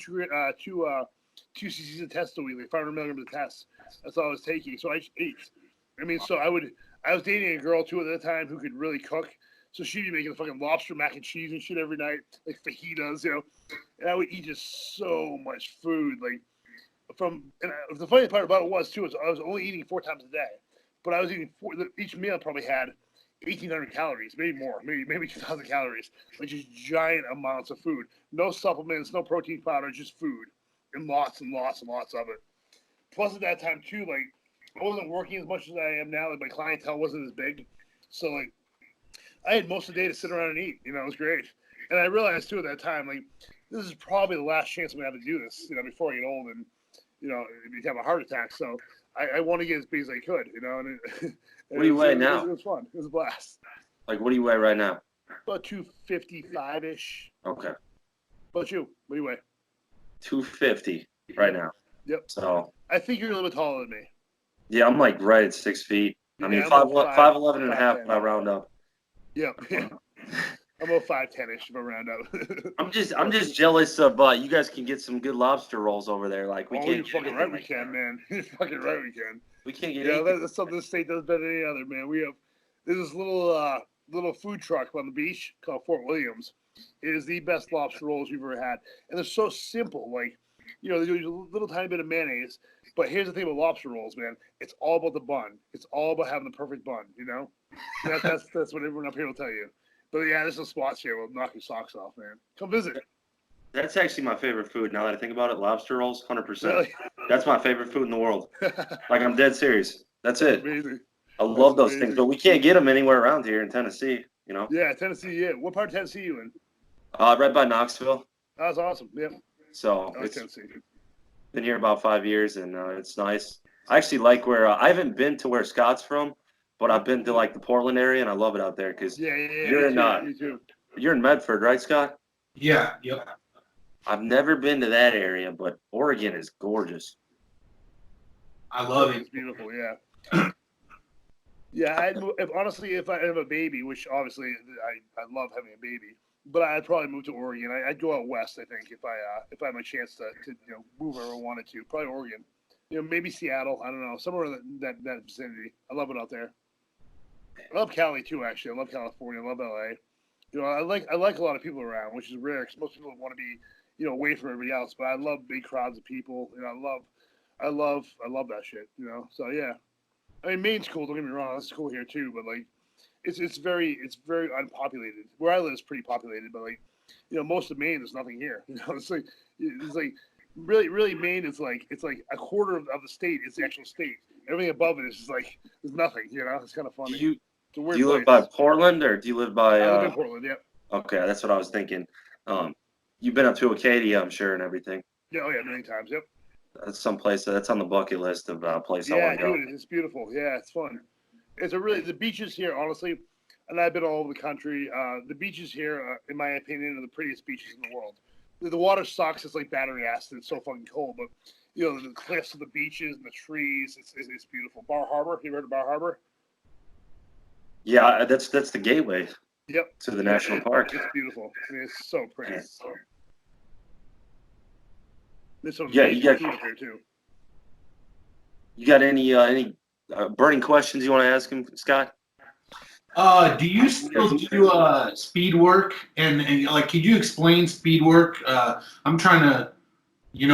cc's of test a week, like 500 milligrams of test. That's all I was taking. So I just ate. I mean, so I was dating a girl too at the time who could really cook. So she'd be making fucking lobster mac and cheese and shit every night, like fajitas, you know. And I would eat just so much food, like the funny part about it was too is I was only eating 4 times a day, but I was eating each meal probably had 1,800 calories, maybe more, maybe 2,000 calories, like just giant amounts of food. No supplements, no protein powder, just food, and lots and lots and lots of it. Plus at that time too, like I wasn't working as much as I am now. Like my clientele wasn't as big, so like I had most of the day to sit around and eat. You know, it was great. And I realized too at that time, like this is probably the last chance I'm gonna have to do this. You know, before I get old and have a heart attack. So I want to get as big as I could. You know, and what do you weigh now? It was fun. It was a blast. Like, what do you weigh right now? About 255-ish. Okay. What about you? What do you weigh? 250 right now. Yep. So I think you're a little bit taller than me. yeah, I'm like right at 6 feet. I mean, 5'11" and a half when I round up. Yep. I'm about 5'10"-ish if I round up. I'm just jealous of you guys can get some good lobster rolls over there. Like we can't. You're fucking right, we can, man. You're fucking right, we can. We can't get. Yeah, that's something the state does better than any other, man. There's this little food truck on the beach called Fort Williams. It is the best lobster rolls you've ever had, and they're so simple. Like, they use a little tiny bit of mayonnaise, But here's the thing with lobster rolls, man. It's all about the bun. It's all about having the perfect bun, you know? That's what everyone up here will tell you. But yeah, there's some spots here will knock your socks off, man. Come visit. That's actually my favorite food. Now that I think about it, lobster rolls, 100%. Really? That's my favorite food in the world. Like, I'm dead serious. That's it. Amazing. I love those amazing. things, but we can't get them anywhere around here in Tennessee, you know? Yeah, Tennessee, yeah. What part of Tennessee are you in? Right by Knoxville. That's awesome. Yep. So I like it's Tennessee. been here about 5 years, and it's nice. I actually like where I haven't been to where Scott's from, but I've been to like the Portland area, and I love it out there because Yeah. me too. you're in Medford, right, Scott? Yeah. Yep. I've never been to that area, but Oregon is gorgeous. I love It's it. beautiful, yeah. Yeah, honestly, if I have a baby, which obviously I love having a baby, but I'd probably move to Oregon. I'd go out west, I think, if I had my chance to move wherever I wanted to. Probably Oregon. Maybe Seattle. I don't know, somewhere in that vicinity. I love it out there. I love Cali too, actually. I love California. I love LA. I like a lot of people around, which is rare because most people want to be away from everybody else. But I love big crowds of people. I love that shit. So yeah. I mean, Maine's cool. Don't get me wrong. It's cool here too. But like, it's very unpopulated. Where I live is pretty populated, but like, most of Maine there's nothing here. It's like really Maine is like it's like a quarter of the state is the actual state. Everything above it is just like there's nothing. It's kind of funny. Do you live by Portland or do you live by? I live in Portland. Yeah. Okay, that's what I was thinking. You've been up to Acadia, I'm sure, and everything. Yeah, oh yeah, many times. Yep. That's some place that's on the bucket list of place I Yeah, want to go. dude, it's beautiful. Yeah, it's fun. The beaches here, honestly, and I've been all over the country. The beaches here, in my opinion, are the prettiest beaches in the world. The water sucks. It's like battery acid. It's so fucking cold, but the cliffs of the beaches and the trees, it's beautiful. Bar Harbor. You heard of Bar Harbor? Yeah, that's the gateway. Yep. To the national park. It's beautiful. I mean, it's so pretty. Yeah. There's some Yeah, amazing food up here too. You got any burning questions you want to ask him, Scott? Do you still do speed work and like could you explain speed work? I'm trying to, do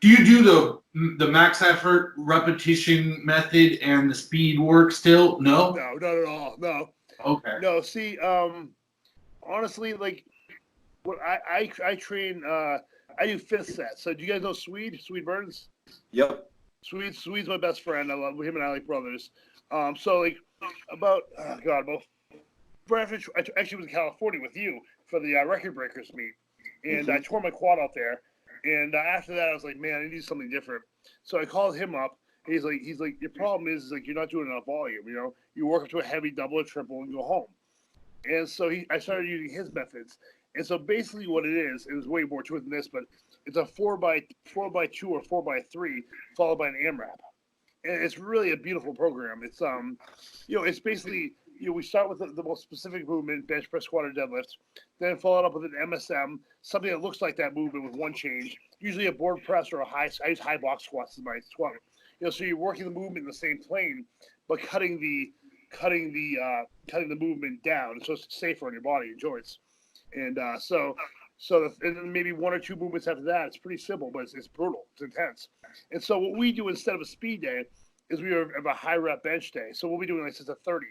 you do the max effort repetition method and the speed work still? No? No, not at all. No. Okay. No, see, honestly, like what I train I do fifth set. So do you guys know Swede Burns? Yep. Swede's my best friend. I love him and I like brothers. So like about after I actually was in California with you for the record breakers meet, and I tore my quad out there. And after that, I was like, man, I need something different. So I called him up. He's like, your problem is like you're not doing enough volume. You work up to a heavy double or triple and go home. And so I started using his methods. And so basically, what it is way more to it than this, but it's a 4x2 or 4x3 followed by an AMRAP. And it's really a beautiful program. It's it's basically we start with the most specific movement, bench press, squat, or deadlift, then follow it up with an MSM, something that looks like that movement with one change, usually a board press or I use high box squats as my squat. So you're working the movement in the same plane, but cutting the movement down so it's safer on your body and joints. And and then maybe one or two movements after that. It's pretty simple, but it's brutal. It's intense. And so what we do instead of a speed day is we have a high rep bench day. So we'll be doing like just a 30,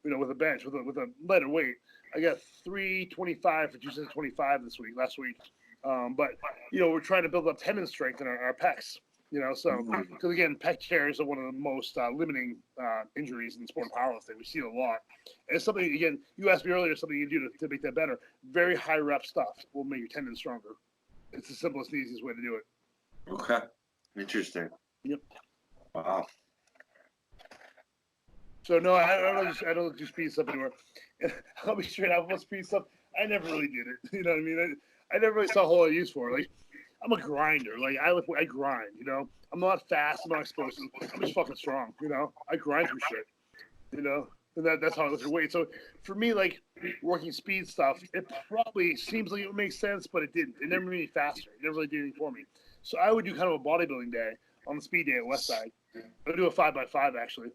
with a bench with a lighter weight. I got 325 for 2 sets of 25 last week. But we're trying to build up tendon strength in our pecs. So because again, pec tears are one of the most limiting injuries in the sport of powerlifting. We see it a lot. And it's something, again, you asked me earlier, something you do to make that better. Very high rep stuff will make your tendons stronger. It's the simplest and easiest way to do it. Okay. Interesting. Yep. Wow. So no, I don't do speed stuff anymore. And I'll be straight up about speed stuff. I never really did it. You know what I mean? I never really saw a whole lot of use for it. Like, I'm a grinder. Like I grind. I'm not fast. I'm not explosive. I'm just fucking strong. I grind through shit. And that's how I lift weight. So for me, like working speed stuff, it probably seems like it would make sense, but it didn't. It never made me faster. It never really did anything for me. So I would do kind of a bodybuilding day on the speed day at Westside. I would do a 5x5 actually.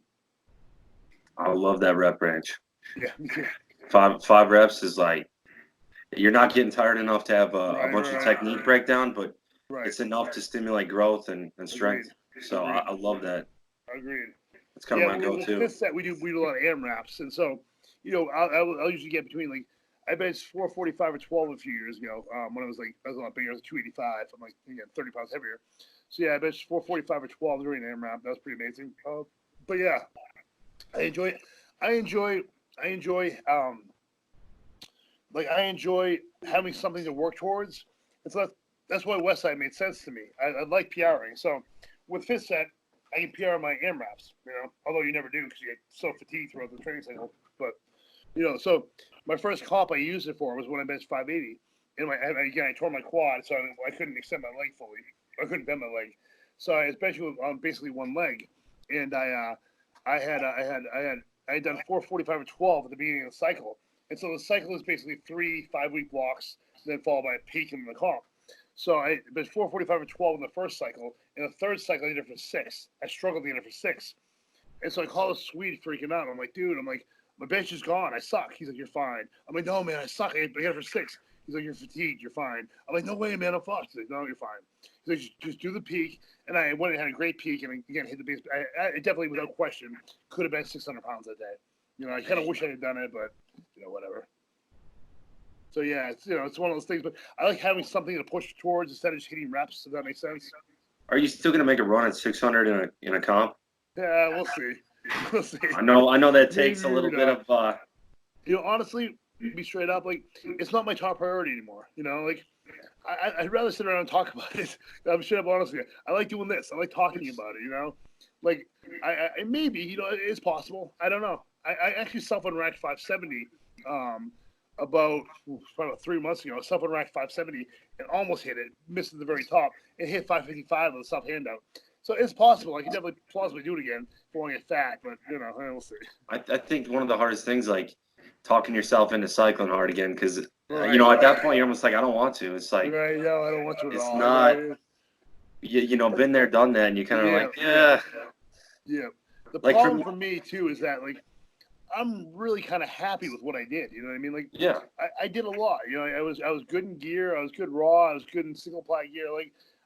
I love that rep range. Yeah, me too. Five reps is like you're not getting tired enough to have a bunch of technique breakdown, but Right. it's enough to stimulate growth and strength. Agreed. So Agreed. I love that. Agreed. It's kind of my With go-to. this set, we do a lot of AMRAPs, and so I'll usually get between like I benched 445 or 12 a few years ago. When I was a lot bigger, I was 285. I'm like 30 pounds heavier. So yeah, I benched 445 or 12 during an AMRAP. That was pretty amazing. But yeah, I enjoy it. I enjoy having something to work towards. And so that's why Westside made sense to me. I like PRing. So with this set, I can PR my AMRAPs, although you never do because you get so fatigued throughout the training cycle. But, so my first comp I used it for was when I benched 580. And I tore my quad, so I couldn't extend my leg fully. I couldn't bend my leg. So I was benching on basically one leg. And I had done 445 or 12 at the beginning of the cycle. And so the cycle is basically 3 5-week blocks, then followed by a peak in the comp. So I benched 445 or 12 in the first cycle. In the third cycle, I did it for 6. I struggled to get it for 6. And so I call the Swede freaking out. I'm like, dude, my bench is gone. I suck. He's like, you're fine. I'm like, no, man, I suck. I get it for 6. He's like, you're fatigued. You're fine. I'm like, no way, man, I'm fucked. He's like, no, you're fine. He's like, just do the peak. And I went and had a great peak. And again, hit the base. I definitely, without question, could have been 600 pounds that day. I kind of wish I had done it, but, whatever. So yeah, it's one of those things. But I like having something to push towards instead of just hitting reps. Does that make sense? Are you still gonna make a run at 600 in a comp? Yeah, we'll see. We'll see. I know that takes a little bit of. Honestly, be straight up, it's not my top priority anymore. I'd rather sit around and talk about it. I'm straight up honest with you. I like doing this. I like talking about it. I maybe it's possible. I don't know. I actually self-unracked 570. About 3 months ago, self-unracked 570 and almost hit it, missed at the very top, and hit 555 with a self handout. So it's possible. I can definitely plausibly do it again if I want to get fat, but we'll see. I think one of the hardest things, talking yourself into cycling hard again, because at that point you're almost like, I don't want to. It's like, right, yeah, I don't want to. It's not. Been there, done that, and you kind of like, yeah. Yeah. The problem for me too is that I'm really kind of happy with what I did. You know what I mean? Yeah. I did a lot. I was good in gear. I was good raw. I was good in single ply gear.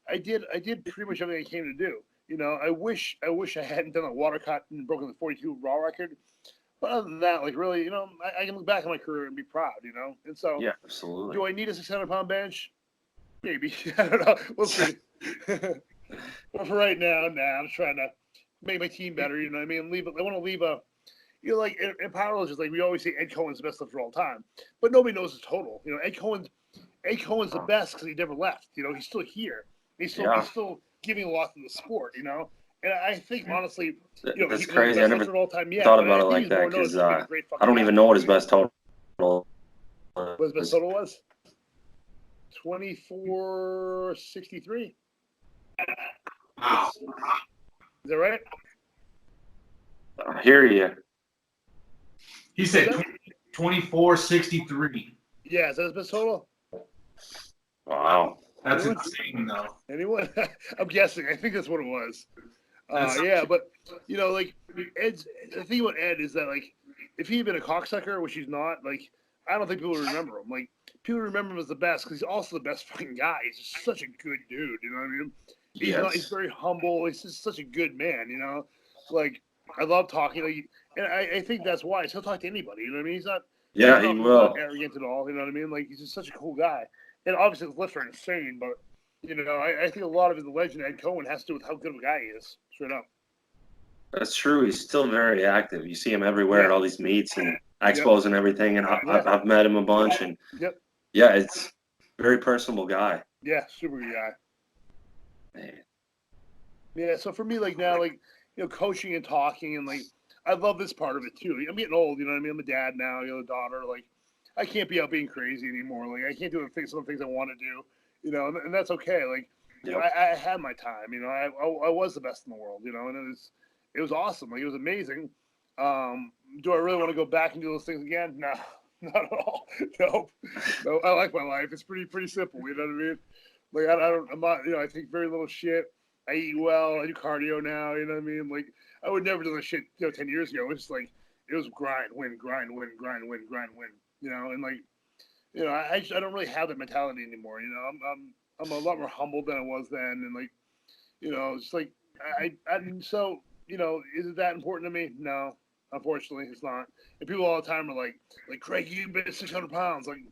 I did pretty much everything I came to do. I wish I hadn't done a water cut and broken the 42 raw record. But other than that, really, I can look back on my career and be proud. And so, yeah, absolutely. Do I need a 600-pound bench? Maybe. I don't know. We'll see. But for right now, I'm trying to make my team better. You know what I mean? I want to leave a. In powerlifters, we always say Ed Cohen's the best lifter of all time, but nobody knows his total. Ed Cohen's the best because he never left. He's still here. He's still giving a lot to the sport. And I think honestly, that's crazy. I never thought about it like that because I don't even know what his best total was. What his best total was? 2463. Wow. Is that right? I hear you. He said 2463. Yeah, is that his best total? Wow. That's insane, though. Anyone? I'm guessing. I think that's what it was. Yeah, but Ed's the thing about Ed is that if he had been a cocksucker, which he's not, I don't think people would remember him. People remember him as the best because he's also the best fucking guy. He's just such a good dude. You know what I mean? He's very humble. He's just such a good man. I love talking. And I think that's why he'll talk to anybody. You know what I mean? He's not. Yeah, he will. Not arrogant at all. You know what I mean? He's just such a cool guy. And obviously the lifts are insane, but I think a lot of the legend Ed Cohen has to do with how good of a guy he is. Straight up. That's true. He's still very active. You see him everywhere at all these meets and expos and everything. And I've met him a bunch. And yeah, it's a very personable guy. Yeah, super good guy. Man. Yeah, so for me, now, coaching and talking and I love this part of it too. I'm getting old, you know what I mean? I'm a dad now, a daughter. I can't be out being crazy anymore. I can't do some of the things I want to do, and that's okay. I had my time, I was the best in the world, and it was awesome. It was amazing. Do I really want to go back and do those things again? No, not at all. No, I like my life. It's pretty simple. You know what I mean? I'm not, I take very little shit. I eat well. I do cardio now. You know what I mean? I would never do this shit, 10 years ago. It was just it was grind, win, grind, win, grind, win, grind, win. And I don't really have that mentality anymore. I'm a lot more humble than I was then, and like, it's like so is it that important to me? No, unfortunately, it's not. And people all the time are like Craig, you been 600 pounds. Like,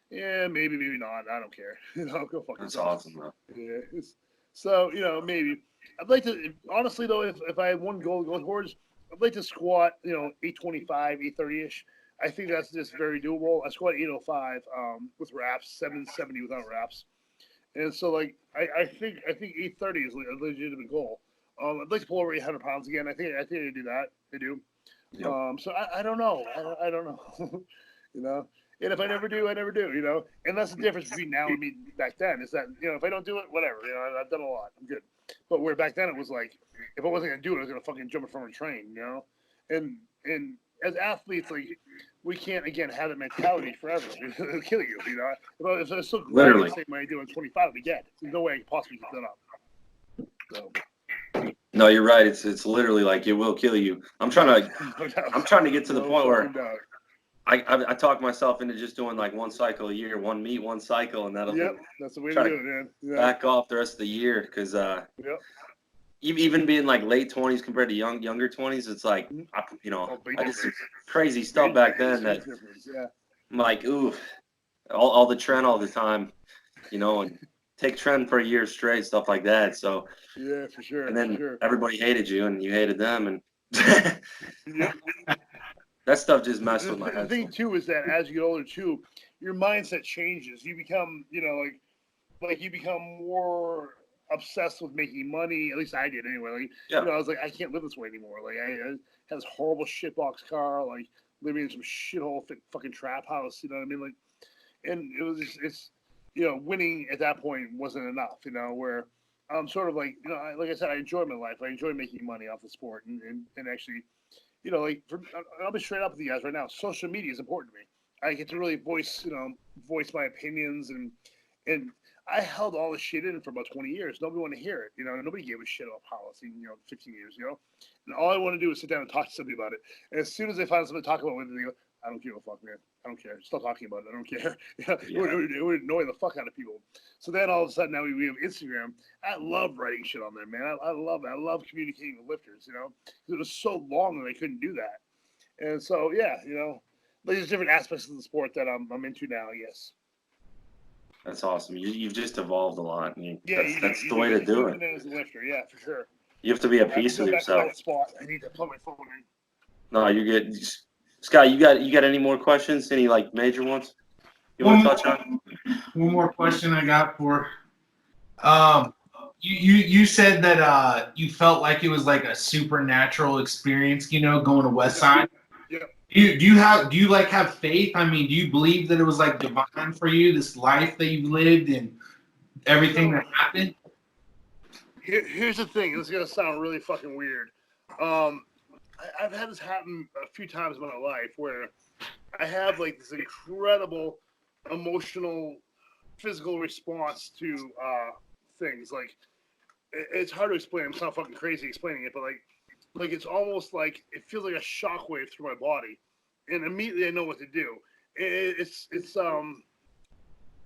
yeah, maybe not. I don't care. Go fuck That's yourself. awesome, though. Yeah. So maybe I'd like to. Honestly, though, if I had one goal to go towards, I'd like to squat 825, 830 ish. I think that's just very doable. I squat 805 with wraps, 770 without wraps. And so, like, I think 830 is a legitimate goal. I'd like to pull over 800 pounds again. I think I do that. I do. Yep. So I don't know. I don't know. And if I never do, I never do. And that's the difference between now and me back then. Is that if I don't do it, whatever. I've done a lot. I'm good. But where back then it was like, if I wasn't gonna do it, I was gonna fucking jump in front of a train. And as athletes, like, we can't again have that mentality forever. It'll kill you. If I still grinding the same way I do at 25, again, there's no way I could possibly keep that up. So. No, you're right. It's literally like it will kill you. I'm trying to get to the point where I talk myself into just doing like one cycle a year, one meet, one cycle, and that'll that's the way to do it, man. Yeah. Back off the rest of the year because even being like late 20s compared to younger 20s, it's like I did some crazy stuff back then that I'm like, ooh, all the trend all the time, and take trend for a year straight, stuff like that. So yeah, for sure. And then everybody hated you and you hated them, and yeah. that stuff just messed with my head. The thing too is that as you get older too, your mindset changes. You become, like you become more obsessed with making money. At least I did anyway. I was like, I can't live this way anymore. Like I had this horrible shitbox car, like living in some shithole fucking trap house. You know what I mean? Like, and it was it's winning at that point wasn't enough. Where I'm sort of like, like I said, I enjoy my life. I enjoy making money off the sport, and actually, like I'll be straight up with you guys right now. Social media is important to me. I get to really voice my opinions, and I held all this shit in for about 20 years. Nobody wanted to hear it. Nobody gave a shit about policy. 15 years. And all I want to do is sit down and talk to somebody about it. And as soon as they find something to talk about with me, they go, I don't give a fuck, man. I don't care. Stop talking about it. I don't care. It would annoy the fuck out of people. So then all of a sudden now we have Instagram. I love writing shit on there, man. I love it. I love communicating with lifters, It was so long that I couldn't do that. And so, there's different aspects of the sport that I'm into now, yes. That's awesome. You've just evolved a lot. That's the you way to do it. As a lifter, yeah, for sure. You have to be a piece of yourself. I need to plug my phone in. No, you're good. Scott, you got any more questions? Any like major ones you want to touch on? One more question I got for. You said that you felt like it was like a supernatural experience, going to Westside. Yeah. Do you have faith? I mean, do you believe that it was like divine for you, this life that you've lived and everything that happened? Here's the thing. This is gonna sound really fucking weird. I've had this happen a few times in my life where I have like this incredible emotional, physical response to things. Like it's hard to explain. I'm sound fucking crazy explaining it, but like it's almost like it feels like a shockwave through my body, and immediately I know what to do. It's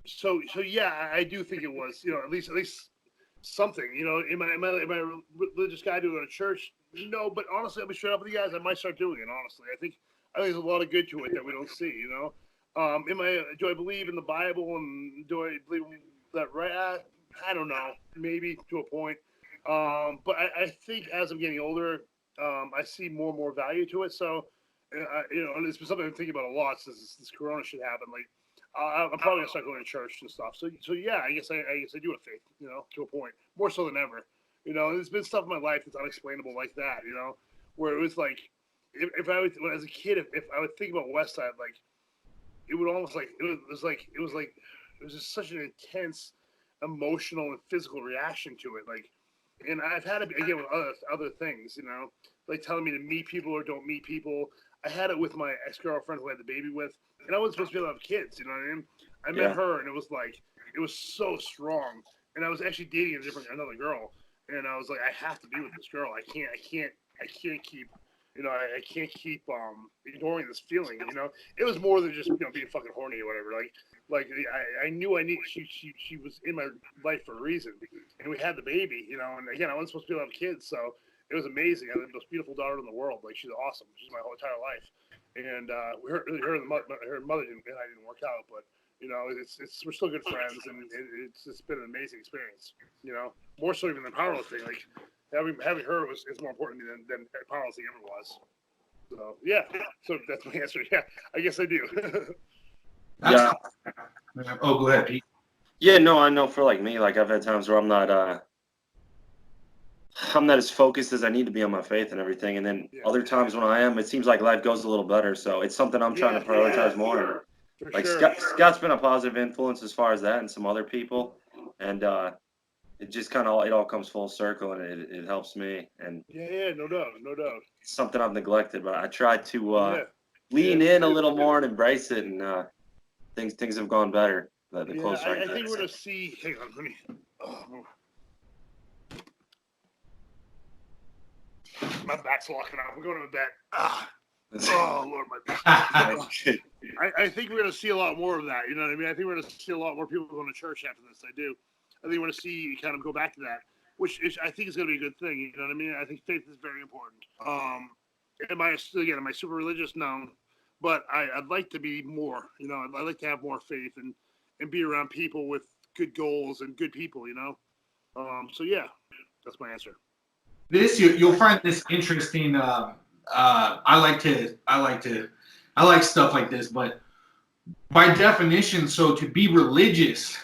so yeah, I do think it was at least something. Am I a religious guy to go to church? No, but honestly, I'll be straight up with you guys. I might start doing it. Honestly, I think there's a lot of good to it that we don't see. Do I believe in the Bible, and do I believe that right? I don't know, maybe to a point. But I think as I'm getting older, I see more and more value to it. So, and it's something I'm thinking about a lot since this Corona shit happened. Like, I'm probably gonna start going to church and stuff. So yeah, I guess I do have faith, to a point, more so than ever. There's been stuff in my life that's unexplainable like that, where it was like, if I was, when as a kid, if I would think about Westside, like, it would almost like, it was just such an intense emotional and physical reaction to it. Like, and I've had it again with other things, like telling me to meet people or don't meet people. I had it with my ex-girlfriend who I had the baby with, and I wasn't supposed to be able to have kids, you know what I mean? I met her, and it was like, it was so strong. And I was actually dating another girl, and I was like, I have to be with this girl. I can't keep, I can't keep ignoring this feeling. It was more than just being fucking horny or whatever. I knew she was in my life for a reason, and we had the baby. And again, I wasn't supposed to be able to have kids, so it was amazing. I had the most beautiful daughter in the world. Like, she's awesome. She's my whole entire life. And her mother and I didn't work out, but we're still good friends, and it's been an amazing experience. More so even than powerlifting. Like, having her is more important to me than powerlifting ever was. So yeah, so that's my answer. Yeah, I guess I do. Yeah. Oh, go ahead, Pete. Yeah, no, I know for like me, like I've had times where I'm not as focused as I need to be on my faith and everything, and then other times when I am, it seems like life goes a little better. So it's something I'm trying to prioritize more. Like sure. Scott's been a positive influence as far as that, and some other people, and it just kind of it all comes full circle, and it helps me. And yeah, no doubt. It's something I've neglected, but I try to lean in a little more and embrace it, and things have gone better. The closer I think we're gonna see. Hang on, let me. My back's locking up. We're going to bed. Oh Lord, my back. I think we're gonna see a lot more of that. You know what I mean? I think we're gonna see a lot more people going to church after this. I do. I think we're going to see kind of go back to that, which I think is going to be a good thing. You know what I mean? I think faith is very important. Am I super religious? No, but I'd like to be more. I'd like to have more faith and be around people with good goals and good people. So yeah, that's my answer. You'll find this interesting. I like stuff like this, but by definition, so to be religious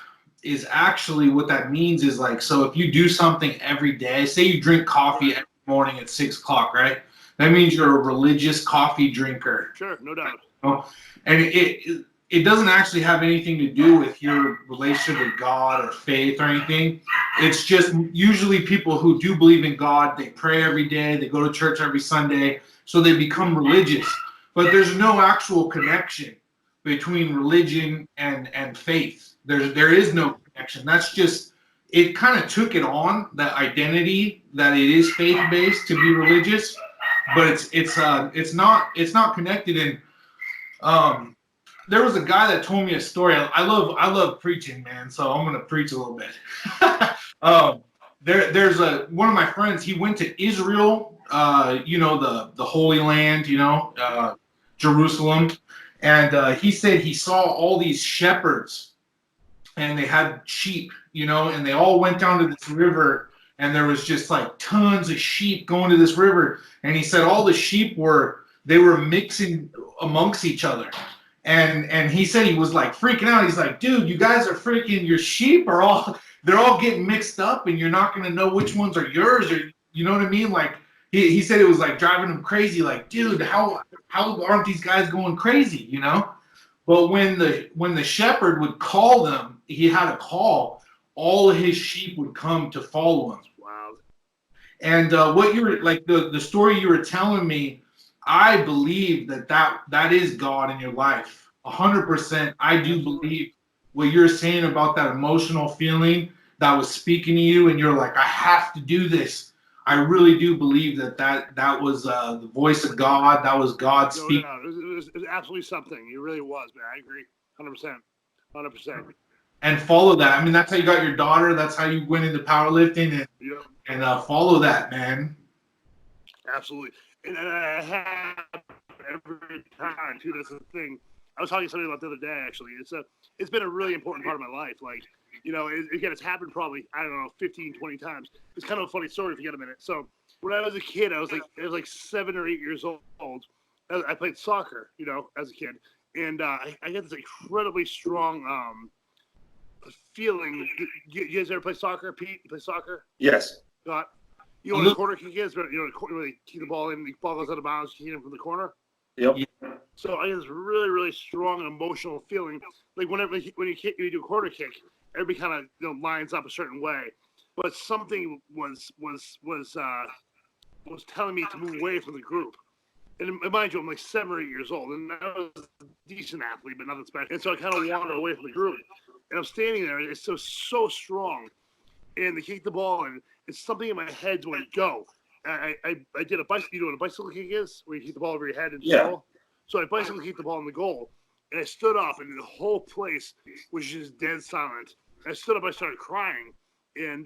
is actually what that means is like, so if you do something every day, say you drink coffee every morning at 6 o'clock, right? That means you're a religious coffee drinker. Sure, no doubt. And it doesn't actually have anything to do with your relationship with God or faith or anything. It's just usually people who do believe in God, they pray every day, they go to church every Sunday, so they become religious. But there's no actual connection between religion and faith. There is no connection. That's just, it kind of took it on, that identity that it is faith-based to be religious, but it's not connected. And there was a guy that told me a story. I love preaching, man, so I'm gonna preach a little bit. There's one of my friends, he went to Israel, the Holy Land, Jerusalem, and he said he saw all these shepherds, and they had sheep, and they all went down to this river, and there was just like tons of sheep going to this river, and he said all the sheep were mixing amongst each other. And he said he was like freaking out. He's like, dude, you guys are freaking, your sheep they're all getting mixed up, and you're not going to know which ones are yours, or you know what I mean? Like he said it was like driving him crazy. Like, dude, how aren't these guys going crazy? But when the shepherd would call them, he had a call, all of his sheep would come to follow him. Wow. And what you were like, the story you were telling me, I believe that is God in your life. 100%. I do believe what you're saying about that emotional feeling that was speaking to you, and you're like, I have to do this. I really do believe that was the voice of God. That was God speaking. No, it was absolutely something. It really was, man. I agree. 100%. 100%. And follow that. I mean, that's how you got your daughter. That's how you went into powerlifting, and follow that, man. Absolutely. And I have every time too. That's the thing. I was talking to somebody about the other day. Actually, it's been a really important part of my life. Like, again, it's happened probably, I don't know, 15, 20 times. It's kind of a funny story if you get a minute. So when I was a kid, I was like 7 or 8 years old. I played soccer, as a kid, and I got this incredibly strong feeling. You guys ever play soccer, Pete? You play soccer? Yes. Scott? You know what a corner kick is? But where they kick the ball in, the ball goes out of bounds, you hit it from the corner. Yep. So I had this really, really strong emotional feeling. Like when you do a corner kick, everybody kind of lines up a certain way. But something was telling me to move away from the group. And mind you, I'm like 7 or 8 years old, and I was a decent athlete, but nothing special. And so I kind of wandered away from the group. And I'm standing there, and it's so strong. And they kick the ball, and it's something in my head going, go. I did a bicycle. You know what a bicycle kick is? Where you hit the ball over your head and Yeah. goal. So I bicycle kicked the ball in the goal, and I stood up, and the whole place was just dead silent. I stood up, I started crying, and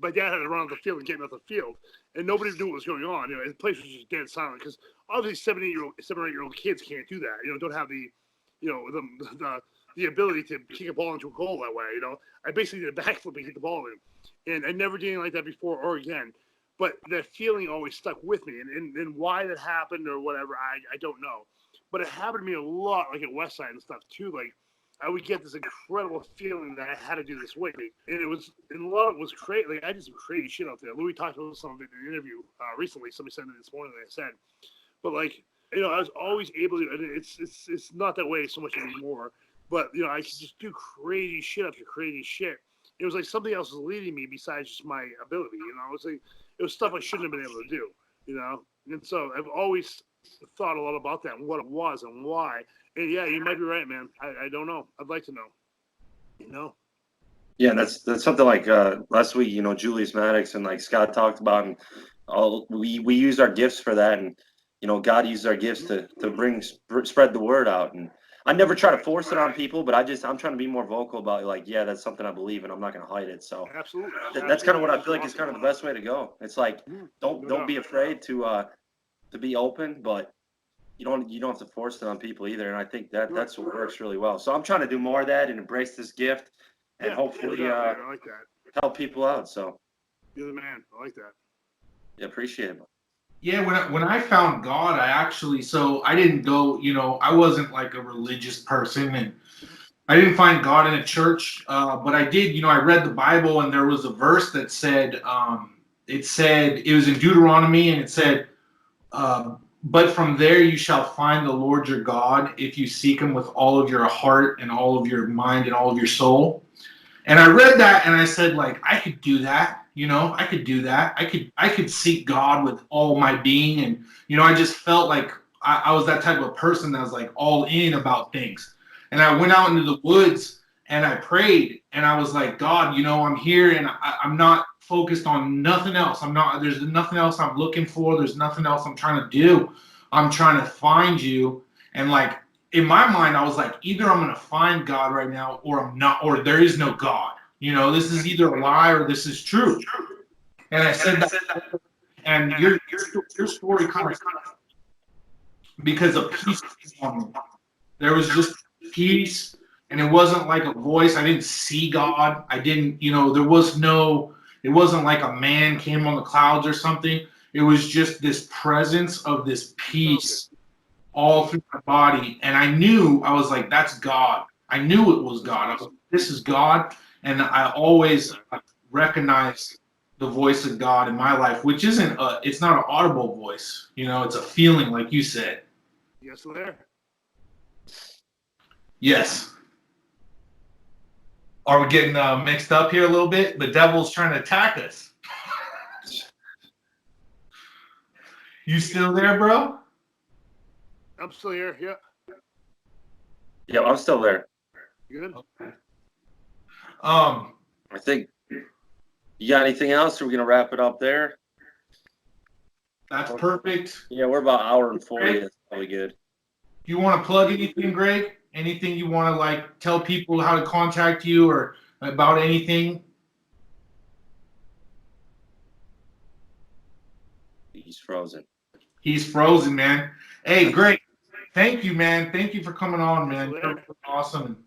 my dad had to run off the field and get me off the field, and nobody knew what was going on. You know, the place was just dead silent because obviously 7 or 8 year old kids can't do that. You know, don't have the, you know, the ability to kick a ball into a goal that way. You know, I basically did a backflip and hit the ball in, and I never did anything like that before or again. But that feeling always stuck with me, and why that happened or whatever, I don't know. But it happened to me a lot, like at Westside and stuff too. Like I would get this incredible feeling that I had to do this weight, and a lot of it was crazy. Like I did some crazy shit out there. Louie talked about some of it in an interview recently. Somebody said it this morning. That I said, but like you know, I was always able to. And it's not that way so much anymore. But you know, I could just do crazy shit after crazy shit. It was like something else was leading me besides just my ability. You know, it was stuff I shouldn't have been able to do. You know, and so I've always thought a lot about that and what it was and why. And yeah, you might be right, man. I don't know. I'd like to know. You know. Yeah, that's something like last week. You know, Julius Maddox and like Scott talked about, and all we use our gifts for that, and you know, God used our gifts to spread the word out. And I never try to force it on people, but I'm trying to be more vocal about like, yeah, that's something I believe in. I'm not going to hide it. So Absolutely. That's kind of what I feel like is kind of the best way to go. It's like don't be afraid to be open, but you don't have to force it on people either. And I think that's what works really well. So I'm trying to do more of that and embrace this gift, and hopefully I like that. help people out. So You're the man. I like that. yeah, appreciate it. Yeah, when I found God, I didn't go, you know, I wasn't like a religious person, and I didn't find God in a church, but I did, you know, I read the Bible, and there was a verse that said, it was in Deuteronomy, and it said, but from there you shall find the Lord your God if you seek him with all of your heart and all of your mind and all of your soul. And I read that and I said, like, I could do that. You know, I could do that. I could seek God with all my being. And, you know, I just felt like I was that type of person that was like all in about things. And I went out into the woods and I prayed and I was like, God, you know, I'm here and I'm not focused on nothing else. There's nothing else I'm looking for. There's nothing else I'm trying to do. I'm trying to find you. And like, in my mind, I was like, either I'm going to find God right now or I'm not, or there is no God. You know, this is either a lie or this is true. And I said that, and your story kind of, because of peace, there was just peace, and it wasn't like a voice. I didn't see God. I didn't, you know, it wasn't like a man came on the clouds or something. It was just this presence of this peace all through my body. And I was like, that's God. I knew it was God. I was like, this is God. And I always recognize the voice of God in my life, which it's not an audible voice. You know, it's a feeling, like you said. Yes, there. Yes. Are we getting mixed up here a little bit? The devil's trying to attack us. You still there, bro? I'm still here. Yeah. Yeah, I'm still there. You good? Okay. I think you got anything else? Or we're gonna wrap it up there. That's perfect. Yeah, we're about an hour and 40. That's probably good. You want to plug anything, Greg? Anything you want to like tell people how to contact you or about anything? He's frozen. He's frozen, man. Hey, Greg, thank you, man. Thank you for coming on, man. You're awesome.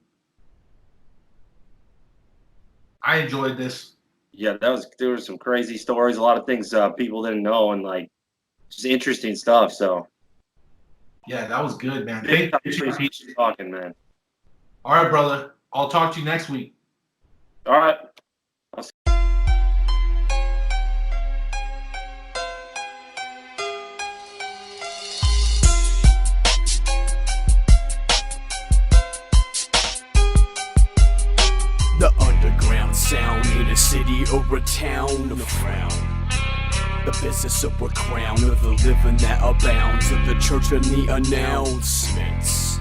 I enjoyed this. Yeah, there were some crazy stories, a lot of things people didn't know, and like just interesting stuff. So yeah, that was good, man. Thank you for talking, man. All right, brother. I'll talk to you next week. All right. The underground sound in a city or a town, the frown. The business of a crown, of the living that abounds, of the church and the announcements.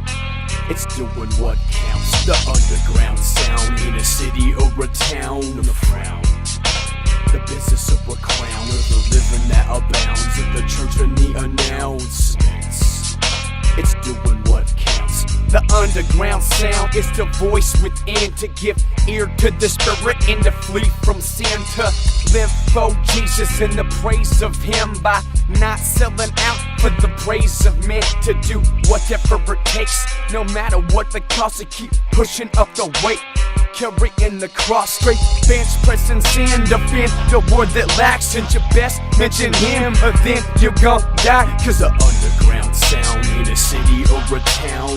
It's doing what counts. The underground sound in a city or a town, the frown. The business of a crown, of the living that abounds, of the church of the announcements. It's doing what counts. The underground sound is the voice within, to give ear to the spirit and to flee from sin, to live for Jesus and the praise of him, by not selling out for the praise of men, to do whatever it takes, no matter what the cost, to keep pushing up the weight, carrying the cross, straight bench pressing sin, defend the word that lacks, and your best mention him, or then you gon' die. Cause the underground sound ain't a city or a town,